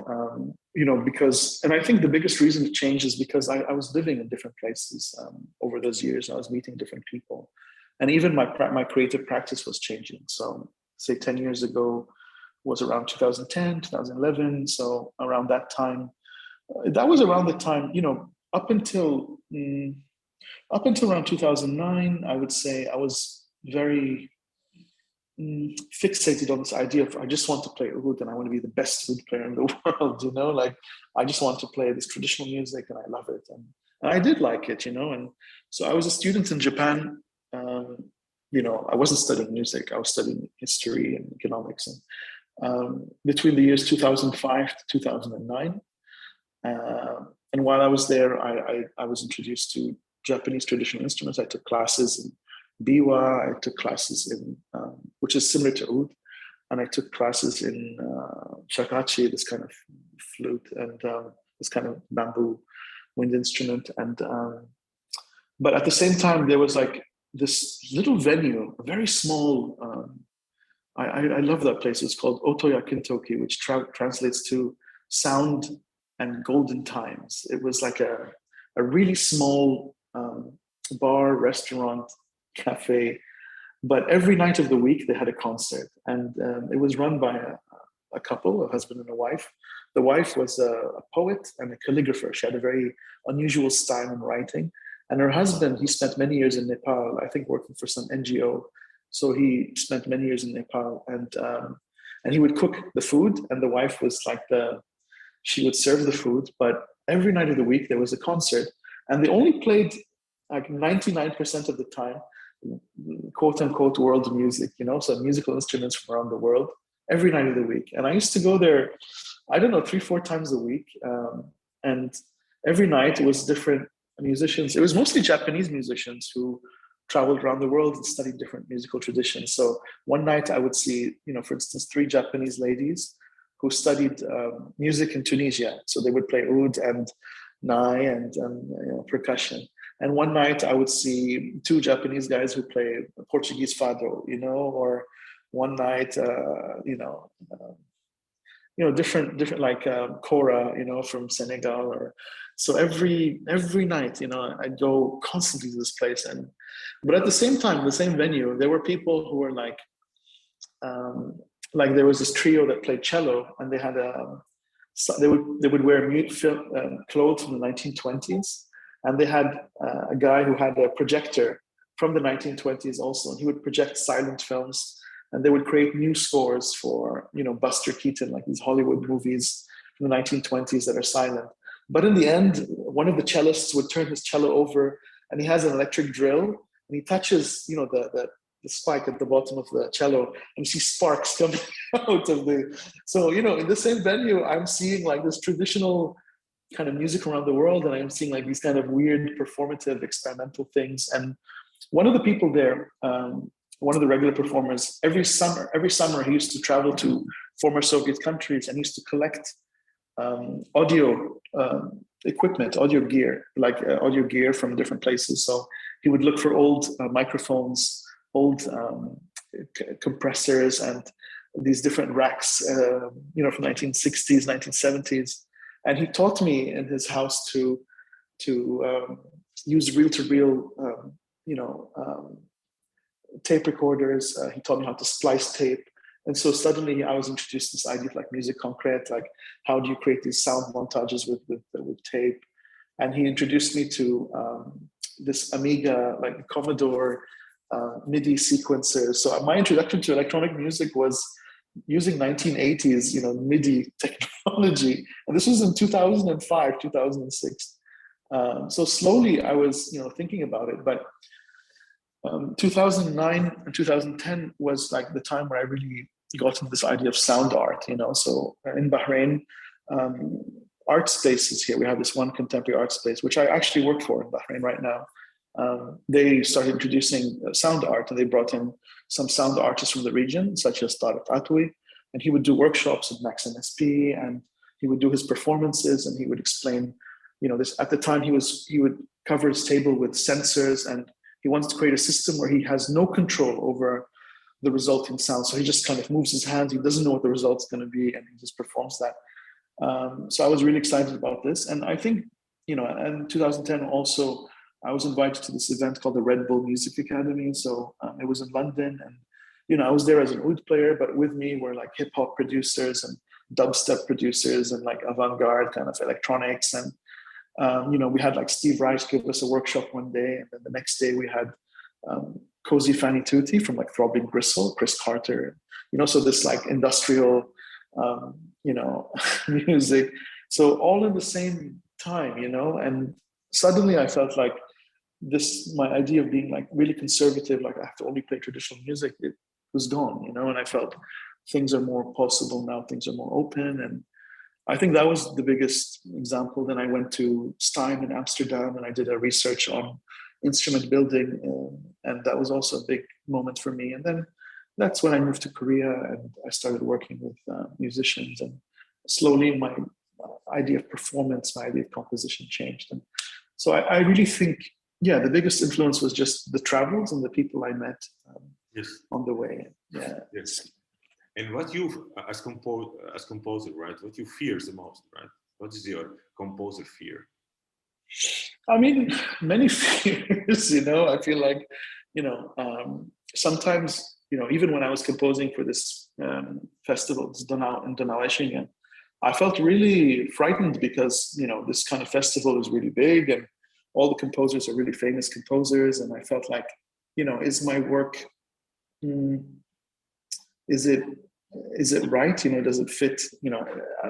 you know, because, and I think the biggest reason it changed is because I was living in different places over those years. I was meeting different people, and even my creative practice was changing. So say 10 years ago was around 2010, 2011. So around that time, that was around the time, you know, up until around 2009, I would say I was very fixated on this idea of, I just want to play oud and I want to be the best oud player in the world, you know, like I just want to play this traditional music and I love it. And I did like it, you know. And so I was a student in Japan. You know, I wasn't studying music, I was studying history and economics. And between the years 2005 to 2009, and while I was there, I was introduced to Japanese traditional instruments. I took classes in biwa, I took classes in, which is similar to oud, and I took classes in shakachi, this kind of flute, and this kind of bamboo wind instrument. And but at the same time, there was like this little venue, a very small, I love that place. It's called Otoya Kintoki, which translates to sound and golden times. It was like a really small bar, restaurant, cafe, but every night of the week they had a concert. And it was run by a couple, a husband and a wife. The wife was a poet and a calligrapher. She had a very unusual style in writing. And her husband, he spent many years in Nepal, I think working for some NGO. So he spent many years in Nepal, and he would cook the food, and the wife was like she would serve the food. But every night of the week there was a concert, and they only played like 99% of the time, quote unquote, world music, you know, so musical instruments from around the world every night of the week. And I used to go there, I don't know, 3-4 times a week, and every night it was different musicians. It was mostly Japanese musicians who traveled around the world and studied different musical traditions. So one night I would see, for instance, 3 Japanese ladies who studied music in Tunisia. So they would play oud and nai and percussion. And one night I would see 2 Japanese guys who play Portuguese fado, or one night, different like kora, from Senegal, or so every night, I'd go constantly to this place. But at the same time, the same venue, there were people who were like there was this trio that played cello, and they had they would wear clothes from the 1920s, and they had a guy who had a projector from the 1920s also, and he would project silent films, and they would create new scores for Buster Keaton, like these Hollywood movies from the 1920s that are silent. But in the end, one of the cellists would turn his cello over, and he has an electric drill, and he touches the spike at the bottom of the cello, and you see sparks coming out of the. So in the same venue, I'm seeing like this traditional kind of music around the world, and I'm seeing like these kind of weird performative experimental things. And one of the people there, one of the regular performers, every summer he used to travel to former Soviet countries and used to collect audio equipment, audio gear from different places. So he would look for old microphones, old compressors, and these different racks, from 1960s, 1970s. And he taught me in his house to use reel-to-reel, tape recorders. He taught me how to splice tape. And so suddenly I was introduced to this idea of like music concrete, like how do you create these sound montages with tape? And he introduced me to this Amiga, like Commodore MIDI sequencer. So my introduction to electronic music was using 1980s, MIDI technology. And this was in 2005, 2006. So slowly I was, thinking about it. But 2009 and 2010 was like the time where I really got into this idea of sound art, So in Bahrain, art spaces here, we have this one contemporary art space, which I actually work for in Bahrain right now. They started introducing sound art, and they brought in some sound artists from the region, such as Tariq Atwi, and he would do workshops with Max Msp, and he would do his performances, and he would explain, this. At the time, he would cover his table with sensors, and he wants to create a system where he has no control over the resulting sound. So he just kind of moves his hands. He doesn't know what the result's going to be, and he just performs that. So I was really excited about this. And I think, in 2010 also, I was invited to this event called the Red Bull Music Academy. So it was in London, and, I was there as an oud player, but with me were like hip hop producers and dubstep producers and like avant-garde kind of electronics. And we had like Steve Rice give us a workshop one day, and then the next day we had Cozy Fanny Tutti from like Throbbing Gristle, Chris Carter, so this like industrial, music. So all in the same time, and suddenly I felt like my idea of being like really conservative, like I have to only play traditional music, it was gone, and I felt things are more possible now, things are more open. And I think that was the biggest example. Then I went to Stein in Amsterdam, and I did a research on instrument building, and that was also a big moment for me. And then that's when I moved to Korea, and I started working with musicians, and slowly my idea of performance, my idea of composition changed. And so I really think, the biggest influence was just the travels and the people I met on the way. Yeah. Yes. And what you, as composer, right? What you fear the most, right? What is your composer fear? I mean, many fears. I feel like, sometimes, even when I was composing for this festival, this Donau in Donaueschingen, I felt really frightened because, this kind of festival is really big, and all the composers are really famous composers, and I felt like, is my work, is it right? Does it fit?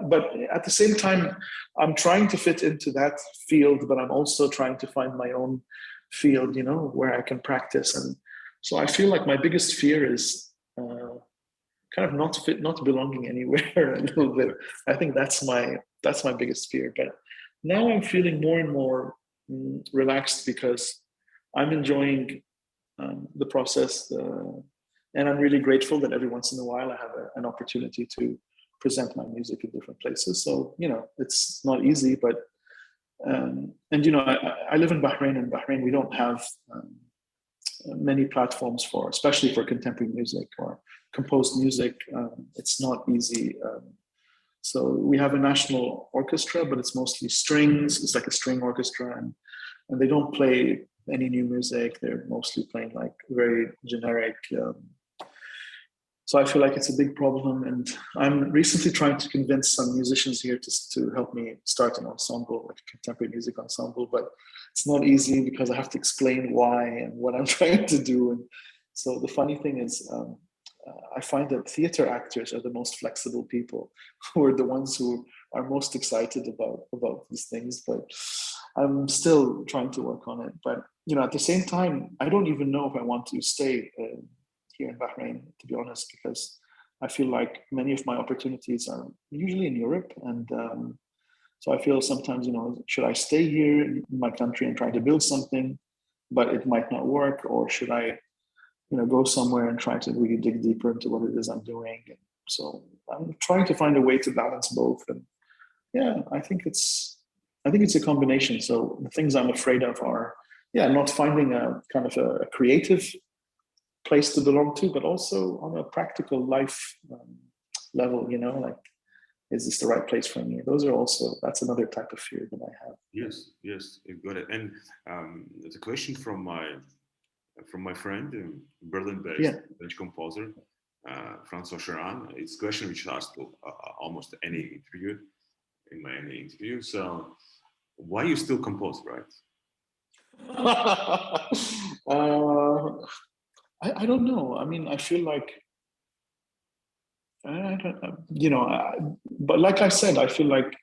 But at the same time, I'm trying to fit into that field, but I'm also trying to find my own field, where I can practice. And so I feel like my biggest fear is kind of not belonging anywhere a little bit. I think that's my biggest fear. But now I'm feeling more and more relaxed because I'm enjoying the process. And I'm really grateful that every once in a while I have an opportunity to present my music in different places. So, you know, it's not easy, but, and, you know, I live in Bahrain. In Bahrain, we don't have many platforms for, especially for contemporary music or composed music. It's not easy. So we have a national orchestra, but it's mostly strings. It's like a string orchestra, and they don't play any new music. They're mostly playing like very generic. So I feel like it's a big problem, and I'm recently trying to convince some musicians here to help me start an ensemble, like a contemporary music ensemble, but it's not easy because I have to explain why and what I'm trying to do. And so the funny thing is, I find that theater actors are the most flexible people, who are the ones who are most excited about these things, but I'm still trying to work on it. But, you know, at the same time, I don't even know if I want to stay here in Bahrain, to be honest, because I feel like many of my opportunities are usually in Europe. And so I feel sometimes, you know, should I stay here in my country and try to build something, but it might not work? Or should I, you know, go somewhere and try to really dig deeper into what it is I'm doing? And so I'm trying to find a way to balance both. And yeah, I think it's a combination. So the things I'm afraid of are, yeah, not finding a kind of a creative place to belong to, but also on a practical life level, you know, like, is this the right place for me? That's another type of fear that I have. Yes, you got it. And there's a question from my friend, Berlin-based Dutch composer, Francois Charan. It's a question which is asked to almost any interview, any interview. So, why you still compose, right? I don't know. I mean, I feel like, you know, but like I said, I feel like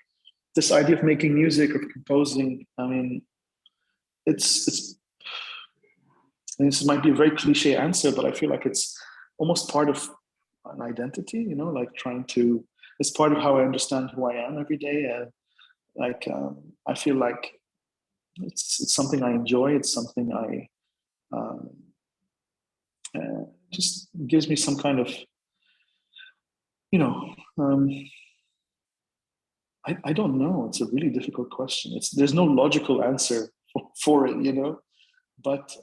this idea of making music or composing, I mean, this might be a very cliche answer, but I feel like it's almost part of an identity, you know, like it's part of how I understand who I am every day. I feel like it's something I enjoy. It's something just gives me some kind of, you know, I don't know. It's a really difficult question. There's no logical answer for it, you know, but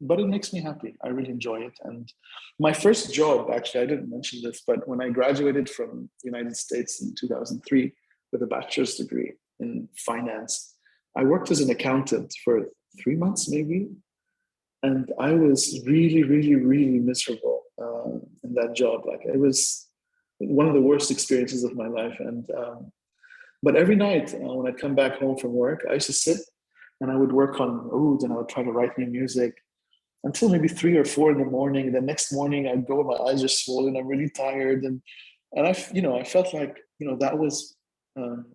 it makes me happy. I really enjoy it. And my first job, actually, I didn't mention this, but when I graduated from the United States in 2003 with a bachelor's degree in finance, I worked as an accountant for 3 months, maybe. And I was really, really, really miserable in that job. Like, it was one of the worst experiences of my life. And but every night when I'd come back home from work, I used to sit and I would work on oud, and I would try to write new music until maybe 3 or 4 in the morning. The next morning, I'd go, my eyes are swollen, I'm really tired, and I felt like, you know, that was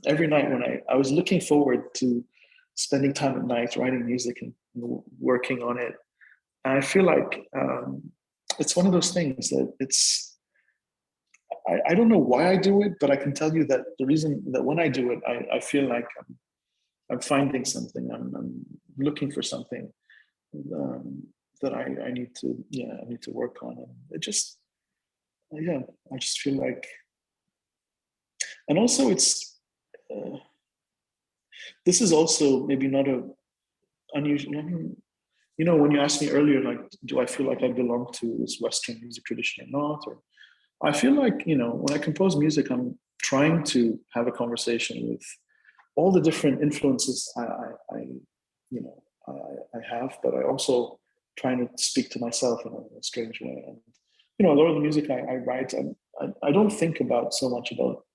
every night when I was looking forward to spending time at night writing music and working on it. And I feel like it's one of those things that I don't know why I do it, but I can tell you that the reason that when I do it, I feel like I'm finding something. I'm looking for something that I need to work on. And it just, I just feel like, and also it's, this is also maybe not a unusual, I mean, you know, when you asked me earlier, like, do I feel like I belong to this Western music tradition or not? Or I feel like, you know, when I compose music, I'm trying to have a conversation with all the different influences I have, but I also trying to speak to myself in a strange way. And, you know, a lot of the music I write, I don't think about so much about,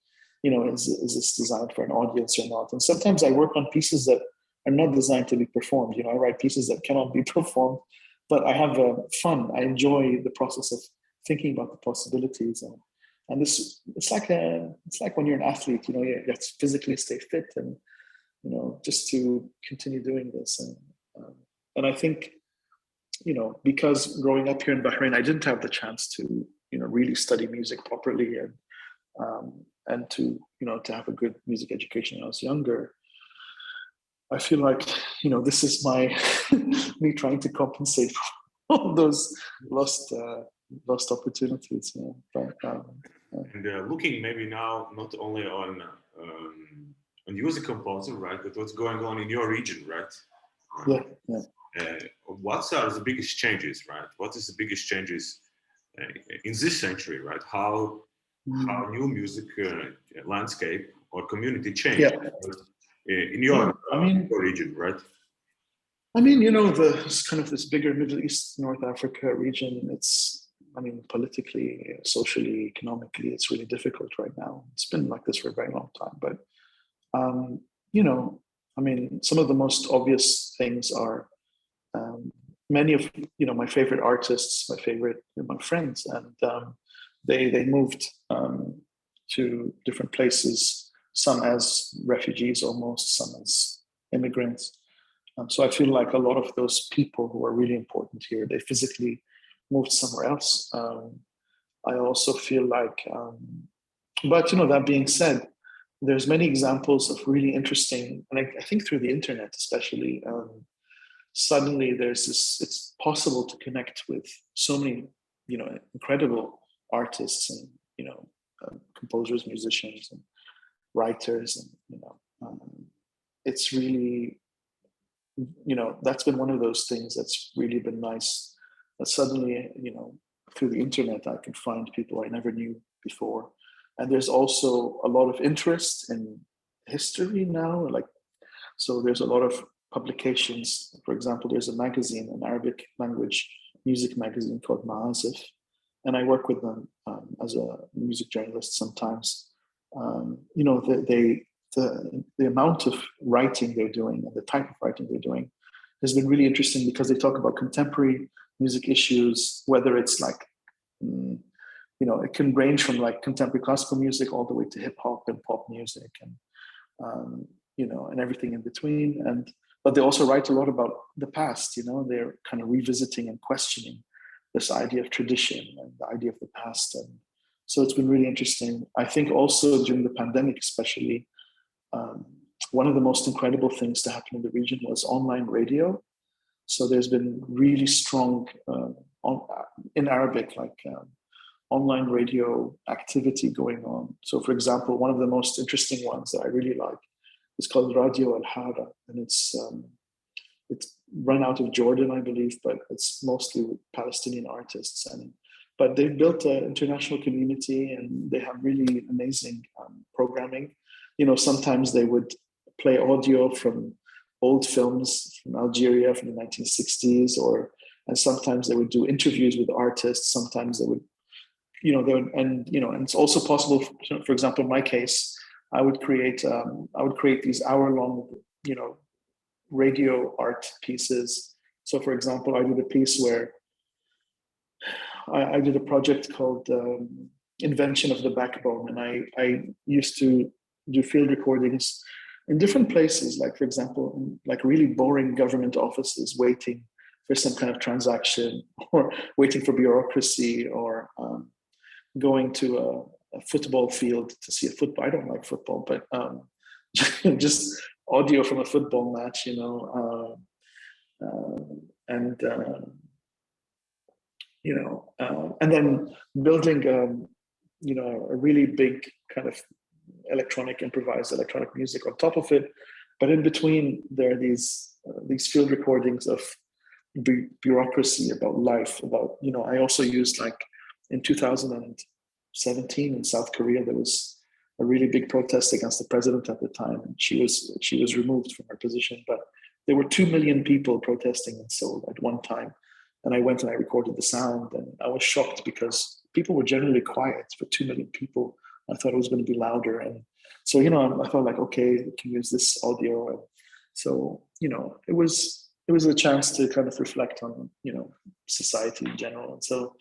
you know, is this designed for an audience or not? And sometimes I work on pieces that are not designed to be performed. You know, I write pieces that cannot be performed, but I have fun. I enjoy the process of thinking about the possibilities. And this, it's like when you're an athlete, you know, you have to physically stay fit and, you know, just to continue doing this. And I think, you know, because growing up here in Bahrain, I didn't have the chance to, you know, really study music properly and to, you know, to have a good music education when I was younger. I feel like, you know, this is my me trying to compensate all those lost opportunities. Yeah. And looking maybe now not only on Music Composer, right, but what's going on in your region, right? Yeah. What are the biggest changes, right? What is the biggest changes in this century, right? How new music landscape or community changed in your region, right? I mean, you know, this bigger Middle East, North Africa region, politically, socially, economically, it's really difficult right now. It's been like this for a very long time. But, some of the most obvious things are many of, my favorite artists, my friends, and they moved to different places, some as refugees almost, some as immigrants. So I feel like a lot of those people who are really important here, they physically moved somewhere else. I also feel like, but that being said, there's many examples of really interesting, and I think through the internet especially, suddenly it's possible to connect with so many, incredible artists and, composers, musicians, and writers, and, it's really, that's been one of those things that's really been nice, that suddenly, through the internet, I can find people I never knew before. And there's also a lot of interest in history now. So there's a lot of publications. For example, there's a magazine, an Arabic language music magazine called Ma'azif. And I work with them as a music journalist sometimes. The amount of writing they're doing and the type of writing they're doing has been really interesting, because they talk about contemporary music issues, whether it's it can range from contemporary classical music all the way to hip hop and pop music, and and everything in between. But they also write a lot about the past. They're kind of revisiting and questioning this idea of tradition and the idea of the past. And so it's been really interesting. I think also during the pandemic, especially, one of the most incredible things to happen in the region was online radio. So there's been really strong in Arabic, online radio activity going on. So for example, one of the most interesting ones that I really like is called Radio Al-Hara, and it's run out of Jordan, I believe, but it's mostly with Palestinian artists. But they've built an international community, and they have really amazing programming. Sometimes they would play audio from old films from Algeria from the 1960s, and sometimes they would do interviews with artists. Sometimes they would, and it's also possible. For example, in my case, I would create these hour-long, radio art pieces. So, for example, I did a piece where I did a project called Invention of the Backbone, and I used to do field recordings in different places, for example, in really boring government offices, waiting for some kind of transaction, or waiting for bureaucracy, or going to a football field to see a football. I don't like football, but just audio from a football match, and then building, a really big kind of improvised electronic music on top of it. But in between, there are these field recordings of bureaucracy, about life, about, I also used, in 2017 in South Korea, there was a really big protest against the president at the time, and she was removed from her position. But there were 2 million people protesting in Seoul at one time, and I went and I recorded the sound, and I was shocked because people were generally quiet for 2 million people. I thought it was going to be louder, and so I thought okay, we can use this audio, and so it was a chance to kind of reflect on society in general. And so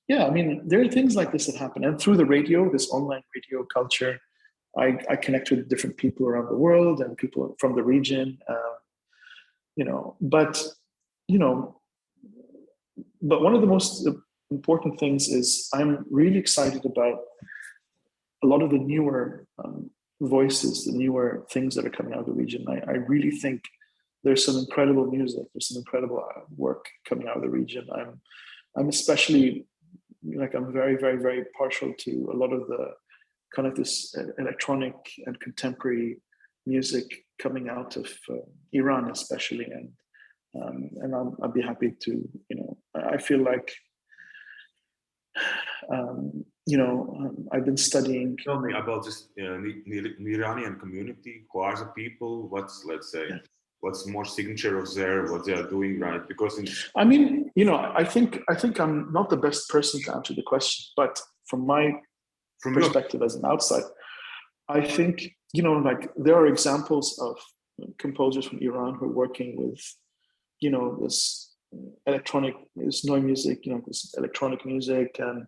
yeah, there are things like this that happen, and through the radio, this online radio culture, I connect with different people around the world and people from the region, but one of the most important things is I'm really excited about a lot of the newer voices, the newer things that are coming out of the region. I really think there's some incredible music. There's some incredible work coming out of the region. I'm especially like, I'm very, very, very partial to a lot of the kind of this electronic and contemporary music coming out of Iran, especially, and I'd be happy to, I feel like, I've been studying. Tell me about this Iranian community. Who are the people? What's, let's say, what's more signature of what they are doing, right? Because I mean, I think I'm not the best person to answer the question, but from my perspective as an outsider, I think, like, there are examples of composers from Iran who are working with, this electronic, this noise music, this electronic music, and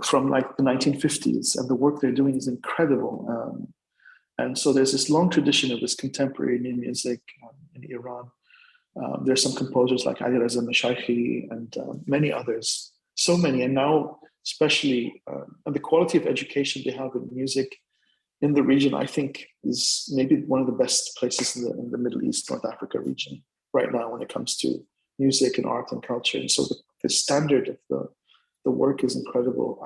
from like the 1950s, and the work they're doing is incredible. And so there's this long tradition of this contemporary new music in Iran. There's some composers like Ali Reza Mashaikhi and many others, so many. And now, especially, the quality of education they have in music in the region, I think, is maybe one of the best places in the Middle East, North Africa region right now when it comes to music and art and culture. And so the standard of the work is incredible.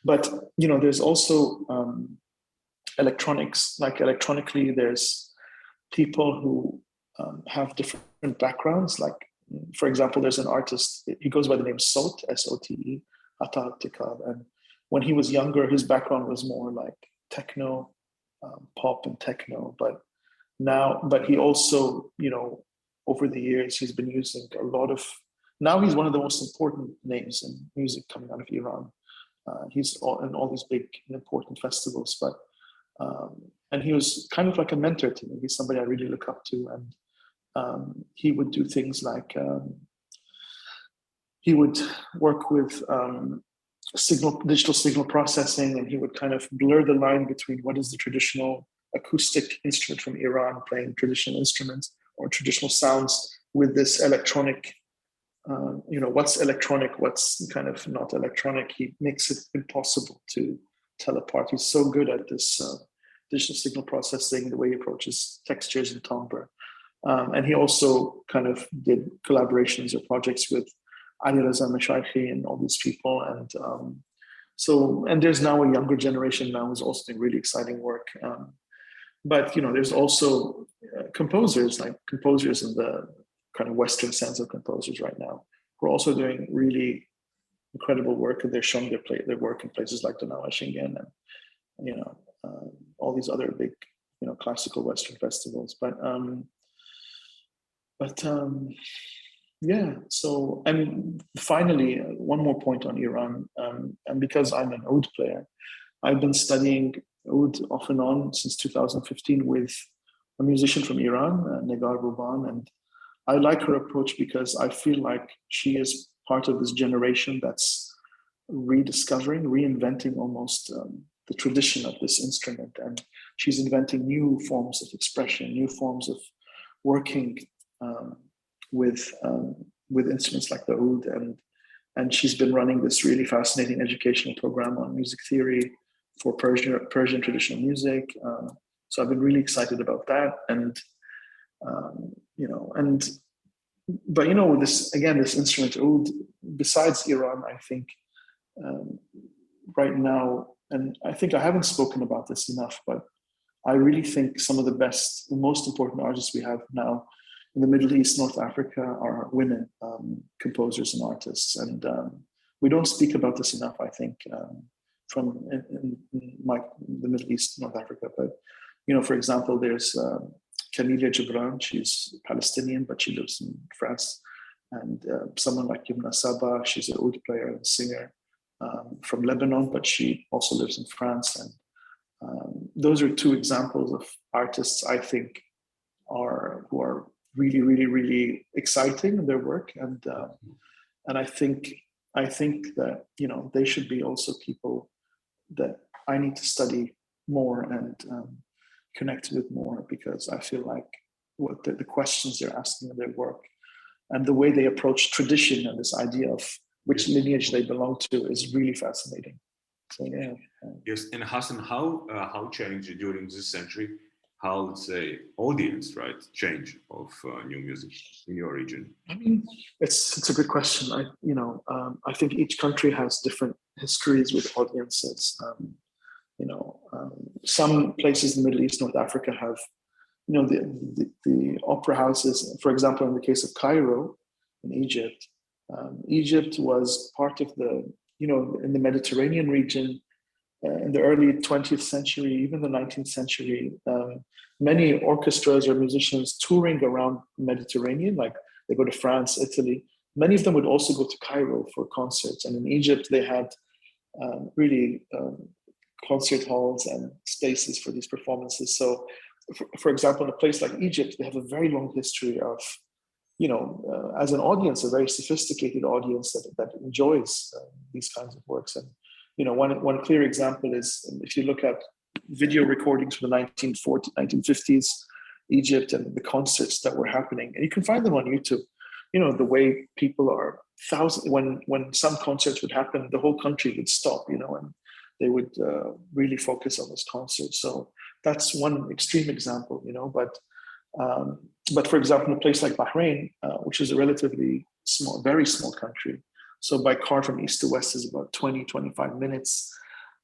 But there's also electronics. Like, electronically, there's people who have different backgrounds. Like, for example, there's an artist, he goes by the name Sote, S-O-T-E, Ata Tikab. And when he was younger, his background was more like techno, pop and techno. But he also, over the years, he's been using a lot of, now he's one of the most important names in music coming out of Iran. He's in all these big and important festivals, and he was kind of like a mentor to me. He's somebody I really look up to, and he would do things like, he would work with digital signal processing, and he would kind of blur the line between what is the traditional acoustic instrument from Iran, playing traditional instruments or traditional sounds, with this electronic, what's electronic, what's kind of not electronic. He makes it impossible to tell apart. He's so good at this digital signal processing, the way he approaches textures and timbre. And he also kind of did collaborations or projects with Ali Reza Mashaikhi and all these people. And there's now a younger generation now who's also doing really exciting work. But there's also composers in the kind of Western sense of composers right now, who are also doing really incredible work, and they're showing their work in places like Donau Eschingen and all these other big classical Western festivals. Yeah. So, and finally, one more point on Iran, and because I'm an oud player, I've been studying oud off and on since 2015 with a musician from Iran, Negar Ruban, and I like her approach because I feel like she is part of this generation that's rediscovering, reinventing almost the tradition of this instrument, and she's inventing new forms of expression, new forms of working with instruments like the oud, and she's been running this really fascinating educational program on music theory for Persian traditional music. So I've been really excited about that, but this instrument oud, besides Iran, I think right now, and I think I haven't spoken about this enough, but I really think some of the most important artists we have now in the Middle East, North Africa, are women composers and artists. And we don't speak about this enough, I think, from the Middle East, North Africa. But, for example, there's Kamilia Gibran. She's Palestinian, but she lives in France. And someone like Yumna Sabah, she's an oud player and singer from Lebanon, but she also lives in France. And those are two examples of artists I think who are really, really, really exciting in their work, and I think that they should be also people that I need to study more and connect with more, because I feel like what the questions they're asking in their work and the way they approach tradition and this idea of which lineage they belong to is really fascinating. So yeah. Yes, and Hasan, how changed during this century how, let's say, audience, right, change of new music in your region? I mean, it's a good question. I think each country has different histories with audiences. Some places in the Middle East, North Africa have, the opera houses. For example, in the case of Cairo, in Egypt, Egypt was part of the, in the Mediterranean region. In the early 20th century, even the 19th century, many orchestras or musicians touring around the Mediterranean, like they go to France, Italy, many of them would also go to Cairo for concerts. And in Egypt, they had really concert halls and spaces for these performances. So, for example, in a place like Egypt, they have a very long history of, as an audience, a very sophisticated audience that enjoys these kinds of works. And one clear example is if you look at video recordings from the 1940s, 1950s, Egypt, and the concerts that were happening, and you can find them on YouTube. The way people are when some concerts would happen, the whole country would stop, and they would really focus on this concert. So that's one extreme example, but for example, in a place like Bahrain, which is a relatively small, very small country. So by car from east to west is about 20, 25 minutes.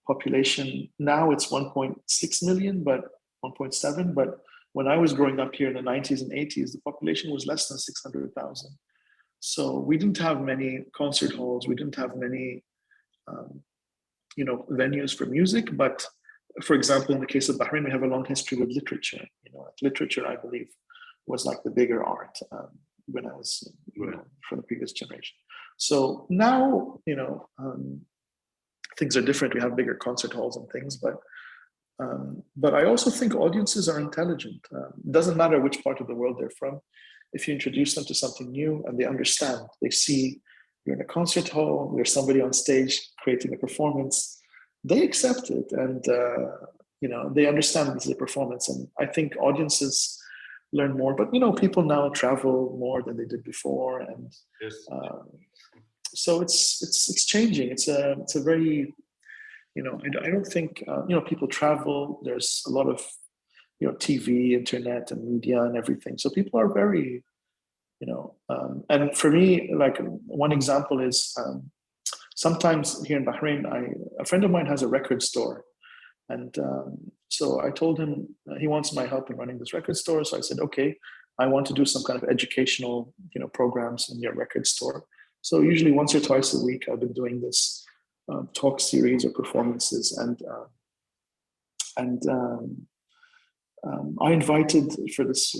Population now it's 1.6 million, but 1.7. But when I was growing up here in the 90s and 80s, the population was less than 600,000. So we didn't have many concert halls. We didn't have many, venues for music. But for example, in the case of Bahrain, we have a long history with literature. Literature, I believe, was like the bigger art when I was from the previous generation. So now, things are different. We have bigger concert halls and things, but I also think audiences are intelligent. It doesn't matter which part of the world they're from. If you introduce them to something new and they understand, they see you're in a concert hall, there's somebody on stage creating a performance, they accept it, and they understand this is a performance. And I think audiences learn more. But people now travel more than they did before, and Yes. So it's changing. It's a very, I don't think people travel. There's a lot of TV, internet, and media and everything. So people are very, and for me, like one example is sometimes here in Bahrain, a friend of mine has a record store, and so I told him he wants my help in running this record store. So I said, okay, I want to do some kind of educational, programs in your record store. So usually once or twice a week, I've been doing this talk series or performances, and I invited for this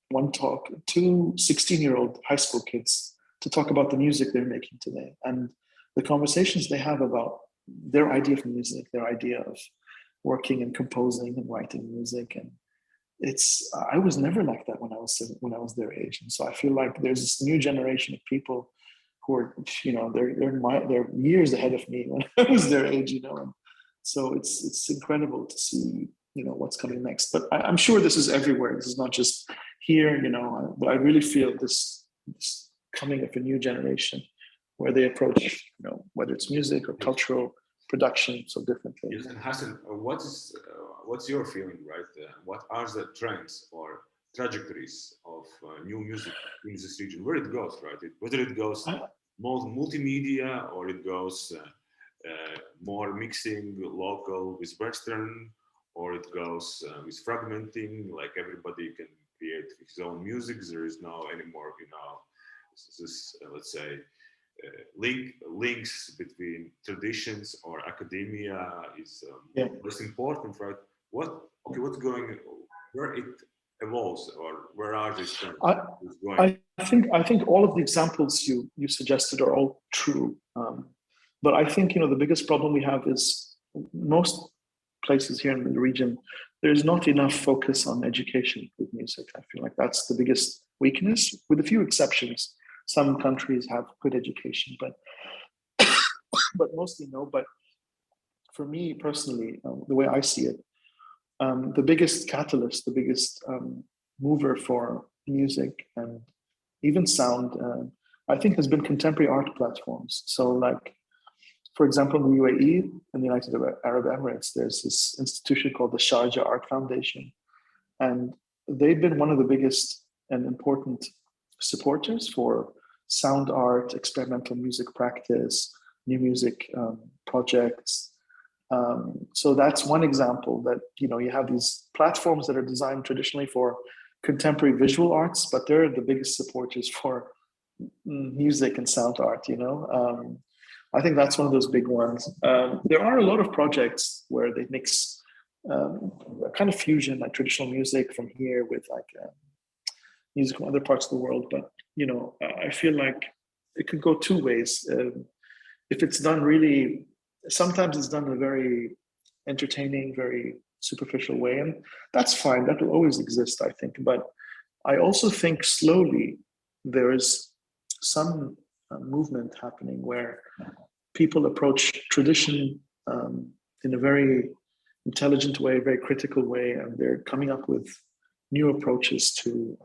one talk 2 16-year-old high school kids to talk about the music they're making today and the conversations they have about their idea of music, their idea of working and composing and writing music. And I was never like that when I was their age. And so I feel like there's this new generation of people who are, they're years ahead of me when I was their age, and so it's incredible to see, what's coming next. But I'm sure this is everywhere. This is not just here, but I really feel this coming of a new generation where they approach, whether it's music or cultural production so differently. Yes, and Hasan, what's your feeling, right? What are the trends or trajectories of new music in this region? Where it goes, right? Whether it goes more multimedia or it goes more mixing local with Bergstrom, or it goes with fragmenting, like everybody can create his own music. There is no anymore, this let's say. Links between traditions or academia is most important, right? What's going, where it evolves, or where are these trends going? I think all of the examples you suggested are all true, but I think the biggest problem we have is most places here in the region, there's not enough focus on education with music. I feel like that's the biggest weakness, with a few exceptions. Some countries have good education, but mostly no. But for me personally, the way I see it, the biggest catalyst, the biggest mover for music and even sound, I think, has been contemporary art platforms. So, like, for example, in the UAE, in the United Arab Emirates, there's this institution called the Sharjah Art Foundation, And they've been one of the biggest and important supporters for sound art, experimental music practice, new music projects. So that's one example that, you have these platforms that are designed traditionally for contemporary visual arts, but they're the biggest supporters for music and sound art, I think that's one of those big ones. There are a lot of projects where they mix a kind of fusion, like traditional music from here with like music from other parts of the world. But, I feel like it could go two ways. If it's done really, sometimes it's done in a very entertaining, very superficial way, and that's fine. That will always exist, I think. But I also think slowly there is some movement happening where people approach tradition in a very intelligent way, very critical way, and they're coming up with new approaches to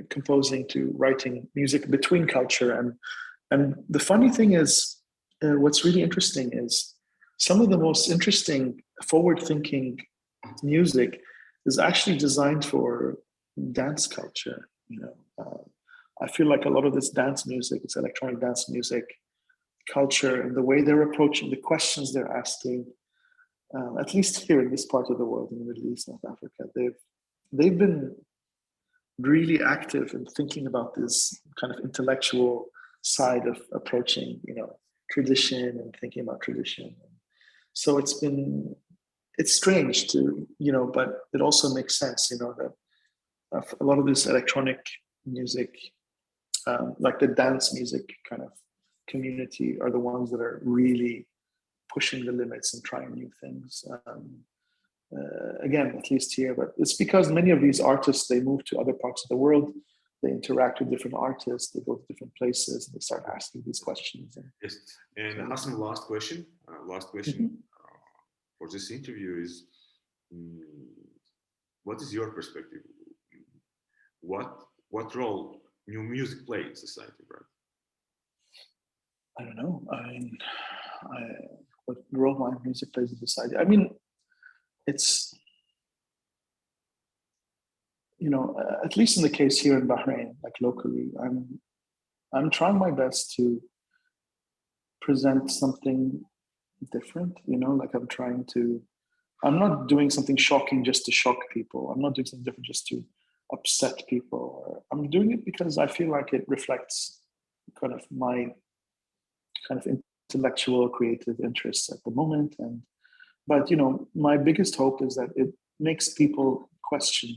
composing, to writing music between culture. And the funny thing is, what's really interesting is some of the most interesting forward-thinking music is actually designed for dance culture. I feel like a lot of this dance music, it's electronic dance music culture, and the way they're approaching the questions they're asking, at least here in this part of the world, in the Middle East, North Africa, they've been really active in thinking about this kind of intellectual side of approaching, tradition and thinking about tradition. So it's strange to, but it also makes sense, that a lot of this electronic music, like the dance music kind of community, are the ones that are really pushing the limits and trying new things. Again, at least here, but it's because many of these artists, they move to other parts of the world, they interact with different artists, they go to different places, and they start asking these questions. Yes, and Hasan, last question for this interview is, what is your perspective? What role new music plays in society, right? I don't know. I mean, what role my music plays in society? I mean, it's, at least in the case here in Bahrain, like locally, I'm trying my best to present something different. Like I'm not doing something shocking just to shock people. I'm not doing something different just to upset people. I'm doing it because I feel like it reflects kind of my kind of intellectual, creative interests at the moment. But my biggest hope is that it makes people question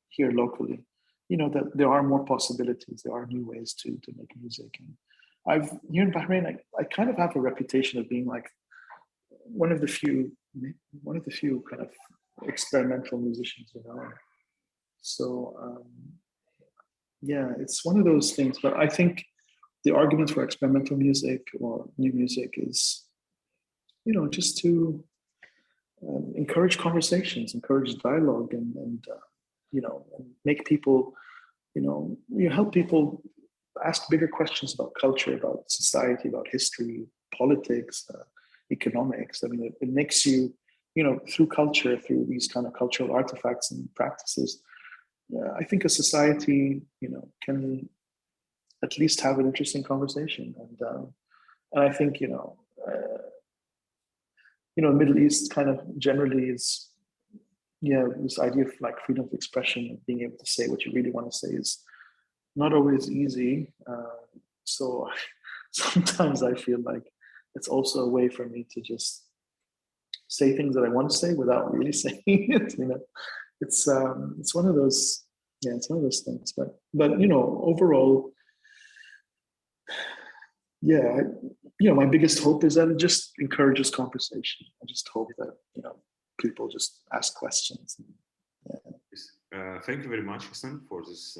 here locally, that there are more possibilities, there are new ways to make music. And here in Bahrain, I kind of have a reputation of being like one of the few kind of experimental musicians, So yeah, it's one of those things. But I think the argument for experimental music or new music is, just to encourage conversations, encourage dialogue, and make people, help people ask bigger questions about culture, about society, about history, politics, economics. I mean, it makes you, through culture, through these kind of cultural artifacts and practices, I think a society, can at least have an interesting conversation. And I think, Middle East kind of generally is, this idea of like freedom of expression and being able to say what you really want to say is not always easy. So sometimes I feel like it's also a way for me to just say things that I want to say without really saying it. It's one of those, it's one of those things. But overall, my biggest hope is that it just encourages conversation. I just hope that people just ask questions. Thank you very much, Hasan, for this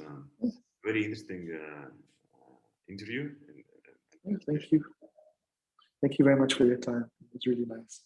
very interesting interview. Thank you. Thank you very much for your time. It was really nice.